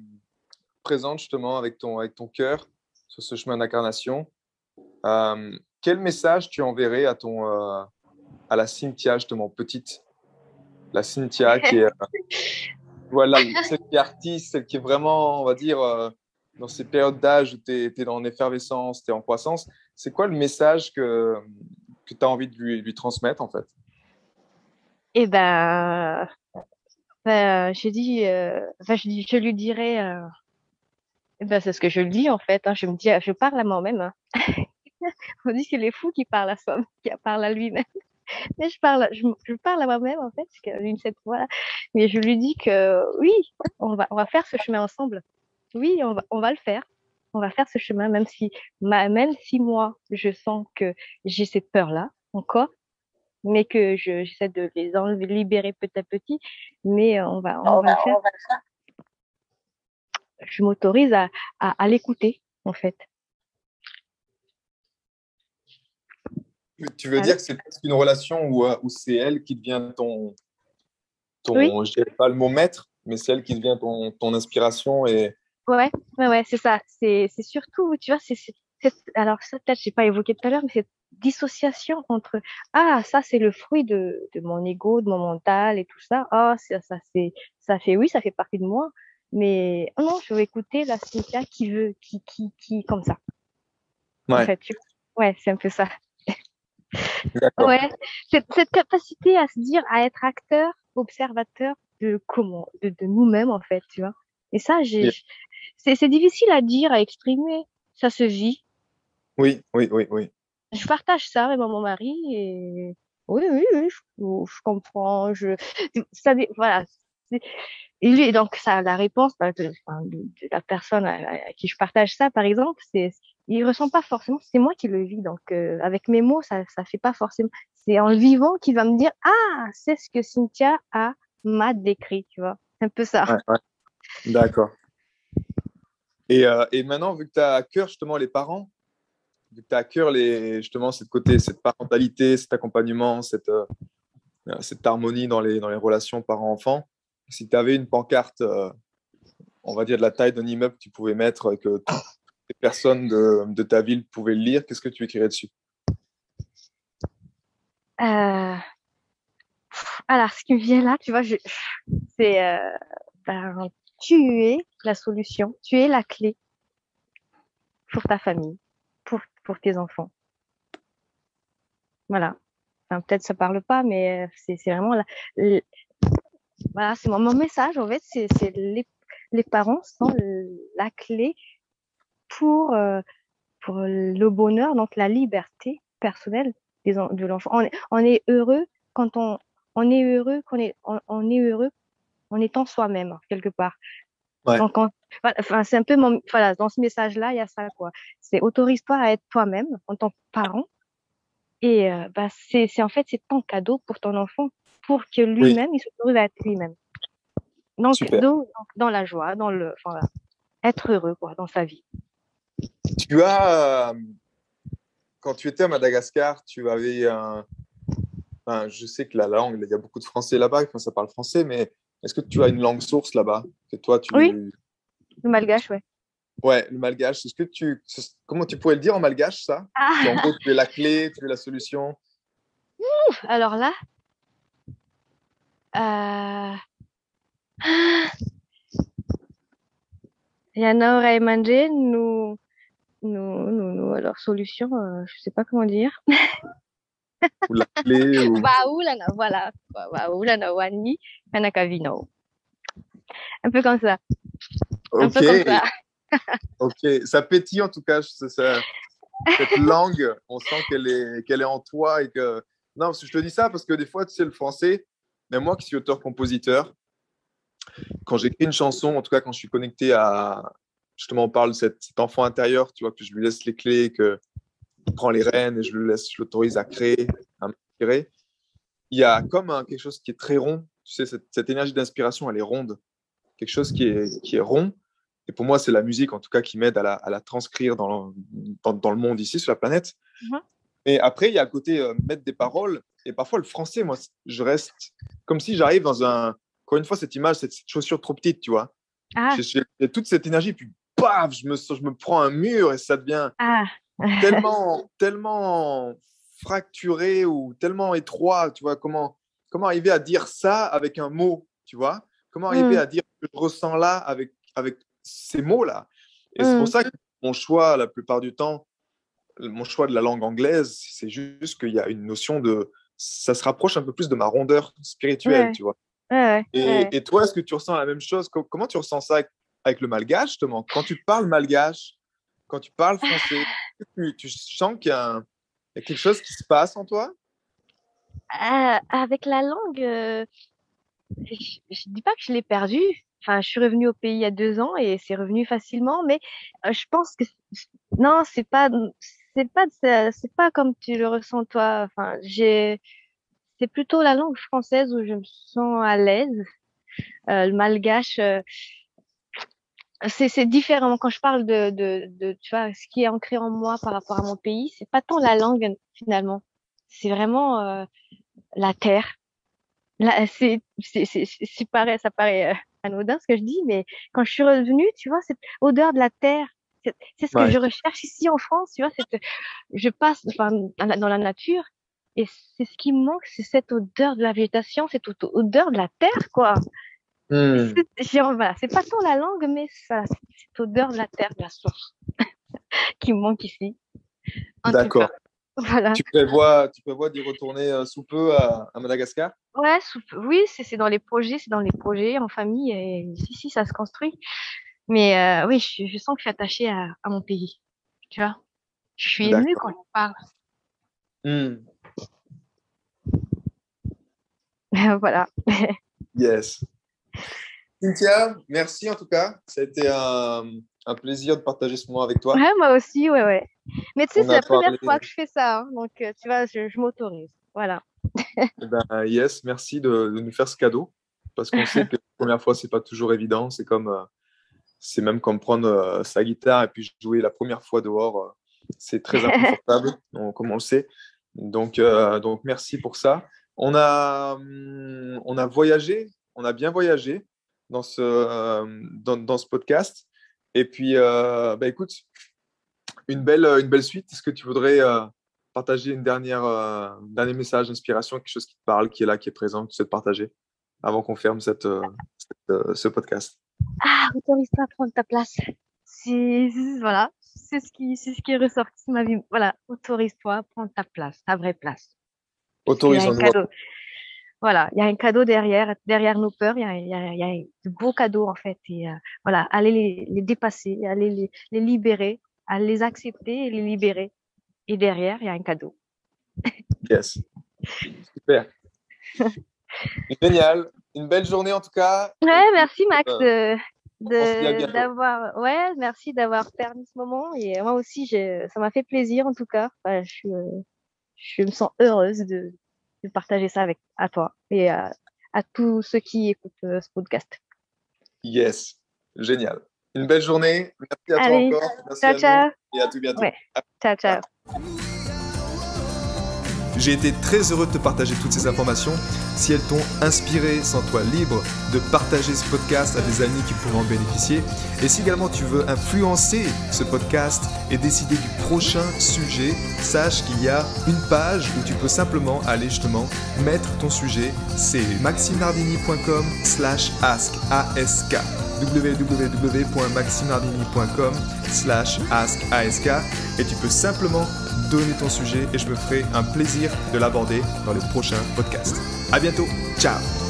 [SPEAKER 3] présente justement avec ton cœur sur ce chemin d'incarnation. Quel message tu enverrais à la Cynthia, justement, petite, la Cynthia qui est, voilà, celle qui est artiste, celle qui est vraiment, on va dire, dans ces périodes d'âge où tu es, dans l'effervescence, tu es en croissance. C'est quoi le message que tu as envie de lui transmettre, en fait?
[SPEAKER 2] Et je lui dirais, c'est ce que je lui dis, en fait, hein. Je parle à moi-même, hein. On dit que c'est les fous qui parlent à soi, qui parlent à lui-même. Mais je parle à moi-même, en fait, parce que cette fois, mais je lui dis que oui, on va faire ce chemin ensemble. Oui, on va le faire. On va faire ce chemin, même si moi, je sens que j'ai cette peur-là, encore, mais que j'essaie de les enlever, libérer petit à petit, mais on va le faire. Je m'autorise à l'écouter, en fait.
[SPEAKER 3] Tu veux
[SPEAKER 2] Allô?
[SPEAKER 3] dire que c'est presque une relation où c'est elle qui devient
[SPEAKER 2] Oui,
[SPEAKER 3] je dirais pas le mot maître, mais c'est elle qui devient ton inspiration et
[SPEAKER 2] ouais, c'est ça. C'est surtout, tu vois, alors ça, peut-être, j'ai pas évoqué tout à l'heure, mais cette dissociation entre, ah, ça, c'est le fruit de mon ego, de mon mental et tout ça. Ah, oui, ça fait partie de moi. Mais oh non, je veux écouter la Cynthia qui veut, comme ça, en
[SPEAKER 3] ouais,
[SPEAKER 2] fait. Ouais, c'est un peu ça.
[SPEAKER 3] d'accord.
[SPEAKER 2] Ouais, cette capacité à se dire, à être acteur, observateur de nous-mêmes, en fait, tu vois. Et ça,
[SPEAKER 3] Oui,
[SPEAKER 2] c'est difficile à dire, à exprimer. Ça se vit.
[SPEAKER 3] oui, oui, oui, oui.
[SPEAKER 2] Je partage ça avec mon mari et oui, oui, oui, je comprends. Voilà. C'est- Et lui, donc, ça, la réponse enfin, de la personne à qui je partage ça, par exemple, il ressent pas forcément, c'est moi qui le vis. Donc, avec mes mots, ça fait pas forcément. C'est en le vivant qu'il va me dire, ah, c'est ce que m'a décrit, tu vois. C'est un peu ça.
[SPEAKER 3] Ouais, ouais, d'accord. Et maintenant, vu que tu as à cœur justement les parents, vu que tu as à cœur justement cette parentalité, cet accompagnement, cette harmonie dans les relations parents-enfants, si tu avais une pancarte, on va dire de la taille d'un immeuble que tu pouvais mettre, que toutes les personnes de ta ville pouvaient le lire, qu'est-ce que tu écrirais dessus?
[SPEAKER 2] Euh, Alors, ce qui me vient là, tu vois, c'est ben, tu es la solution, tu es la clé pour ta famille, pour tes enfants. Voilà. Enfin, peut-être ça parle pas, mais c'est vraiment voilà, c'est mon message. En fait, c'est les parents sont la clé pour le bonheur, donc la liberté personnelle de l'enfant. On est heureux quand on est heureux, on est heureux en étant soi-même, quelque part.
[SPEAKER 3] Ouais,
[SPEAKER 2] Donc, voilà, enfin, c'est un peu voilà, dans ce message-là, il y a ça, quoi. C'est autorise-toi à être toi-même en tant que parent. Et bah, en fait, c'est ton cadeau pour ton enfant, pour que
[SPEAKER 3] oui,
[SPEAKER 2] lui-même, il s'autorise à être lui-même.
[SPEAKER 3] super.
[SPEAKER 2] Donc, dans la joie, enfin, voilà, être heureux, quoi, dans sa vie.
[SPEAKER 3] Tu as, quand tu étais à Madagascar, tu avais un. Enfin, je sais que la langue, il y a beaucoup de Français là-bas, enfin, ça parle français, mais est-ce que tu as une langue source là-bas? Que toi,
[SPEAKER 2] Oui, le malgache, ouais.
[SPEAKER 3] Ouais, le malgache. Comment tu pourrais le dire en malgache, ça? En
[SPEAKER 2] Ah,
[SPEAKER 3] gros, tu es la clé, tu es la solution.
[SPEAKER 2] alors là, euh, Yana aurait mangé, alors solution, je sais pas comment dire.
[SPEAKER 3] Ou la clé, ou.
[SPEAKER 2] Waoulana, voilà. Waoulana wani, kanakavino. Un peu comme ça. Un
[SPEAKER 3] Ok,
[SPEAKER 2] peu comme ça.
[SPEAKER 3] ok. Ça pétille en tout cas, cette langue, on sent qu'elle est en toi et que. Non, parce que je te dis ça parce que des fois, tu sais, le français, même moi qui suis auteur-compositeur, quand j'écris une chanson, en tout cas quand je suis connecté à. Justement, on parle de cet enfant intérieur, tu vois, que je lui laisse les clés, que il prend les rênes et je l'autorise à créer, à m'inspirer. Il y a comme quelque chose qui est très rond. Tu sais, cette énergie d'inspiration, elle est ronde. Quelque chose qui est rond. Et pour moi, c'est la musique, en tout cas, qui m'aide à la transcrire dans le monde ici, sur la planète.
[SPEAKER 2] Mhm.
[SPEAKER 3] Et après, il y a à côté mettre des paroles. Et parfois, le français, moi, je reste comme si j'arrive dans un. Encore une fois, cette image, cette chaussure trop petite, tu vois.
[SPEAKER 2] Ah,
[SPEAKER 3] J'ai toute cette énergie, puis paf, je me prends un mur et ça devient
[SPEAKER 2] ah.
[SPEAKER 3] tellement fracturé ou tellement étroit, tu vois, comment arriver à dire ça avec un mot, tu vois, comment arriver
[SPEAKER 2] Hmm,
[SPEAKER 3] à dire ce que je ressens là avec ces mots-là. Et c'est pour
[SPEAKER 2] hmm.
[SPEAKER 3] ça que mon choix, la plupart du temps, mon choix de la langue anglaise, c'est juste qu'il y a une notion de, ça se rapproche un peu plus de ma rondeur spirituelle,
[SPEAKER 2] Ouais,
[SPEAKER 3] tu vois.
[SPEAKER 2] ouais, ouais.
[SPEAKER 3] Et toi, est-ce que tu ressens la même chose? Comment tu ressens ça avec le malgache, justement? Quand tu parles malgache, quand tu parles français, tu sens qu'il y a quelque chose qui se passe en toi?
[SPEAKER 2] Avec la langue, je dis pas que je l'ai perdue. Enfin, je suis revenue au pays il y a 2 ans et c'est revenu facilement, mais je pense que non, c'est pas comme tu le ressens toi. Enfin, c'est plutôt la langue française où je me sens à l'aise. Le malgache, c'est différent. Quand je parle tu vois, ce qui est ancré en moi par rapport à mon pays, c'est pas tant la langue finalement. C'est vraiment la terre. Là, ça paraît anodin ce que je dis, mais quand je suis revenue, tu vois, cette odeur de la terre, c'est ce que
[SPEAKER 3] Ouais.
[SPEAKER 2] je recherche ici en France, tu vois, je passe, enfin, dans la nature, et c'est ce qui me manque, c'est cette odeur de la végétation, cette odeur de la terre, quoi.
[SPEAKER 3] Hmm,
[SPEAKER 2] Voilà, c'est pas tant la langue, mais ça, cette odeur de la terre, de la source, qui me manque ici, en tout cas.
[SPEAKER 3] d'accord.
[SPEAKER 2] Voilà.
[SPEAKER 3] Tu prévois d'y retourner sous peu à Madagascar?
[SPEAKER 2] Ouais, oui, c'est dans les projets, c'est dans les projets en famille, et si, ça se construit. Mais oui, je sens que je suis attachée à mon pays. Tu vois, je suis émue
[SPEAKER 3] D'accord.
[SPEAKER 2] quand on parle.
[SPEAKER 3] Hmm,
[SPEAKER 2] Voilà.
[SPEAKER 3] yes. Cynthia, merci en tout cas. Ça a été un plaisir de partager ce moment avec toi.
[SPEAKER 2] Ouais, moi aussi, ouais, ouais. Mais tu sais,
[SPEAKER 3] On
[SPEAKER 2] c'est
[SPEAKER 3] a
[SPEAKER 2] la première
[SPEAKER 3] parlé.
[SPEAKER 2] fois que je fais ça, hein, donc tu vois, je m'autorise. Voilà.
[SPEAKER 3] Eh ben, yes, merci de nous faire ce cadeau. Parce qu'on sait que la première fois, c'est pas toujours évident. C'est même comme prendre sa guitare et puis jouer la première fois dehors. C'est très inconfortable, comme on le sait. Donc merci pour ça. On a voyagé, on a bien voyagé dans ce podcast. Et puis, bah, écoute, une belle suite. Est-ce que tu voudrais
[SPEAKER 1] partager dernier message d'inspiration, quelque chose qui te parle, qui est là, qui est présent, que tu souhaites partager avant qu'on ferme ce podcast.
[SPEAKER 2] Autorise-toi à prendre ta place. Voilà, c'est ce qui est ressorti de ma vie. Voilà, autorise-toi à prendre ta place, ta vraie place.
[SPEAKER 1] Autorisons-nous.
[SPEAKER 2] Voilà, il y a un cadeau derrière nos peurs, il y a de beaux cadeaux en fait. Et voilà, allez les dépasser, allez les libérer, allez les accepter et les libérer. Et derrière, il y a un cadeau.
[SPEAKER 1] Yes. Super. Génial. Une belle journée en tout cas.
[SPEAKER 2] Ouais, merci Max merci d'avoir permis ce moment. Et moi aussi, ça m'a fait plaisir en tout cas. Enfin, je me sens heureuse de partager ça à toi et à tous ceux qui écoutent ce podcast.
[SPEAKER 1] Yes, génial. Une belle journée. Merci à toi encore. Merci
[SPEAKER 2] ciao.
[SPEAKER 1] Et à tout bientôt.
[SPEAKER 2] Ouais. Ciao.
[SPEAKER 1] J'ai été très heureux de te partager toutes ces informations. Si elles t'ont inspiré, sens-toi libre de partager ce podcast à des amis qui pourront en bénéficier. Et si également tu veux influencer ce podcast et décider du prochain sujet, sache qu'il y a une page où tu peux simplement aller justement mettre ton sujet. C'est maximardini.com/ask www.maximardini.com/ask et tu peux simplement donner ton sujet et je me ferai un plaisir de l'aborder dans les prochains podcasts. À bientôt, ciao.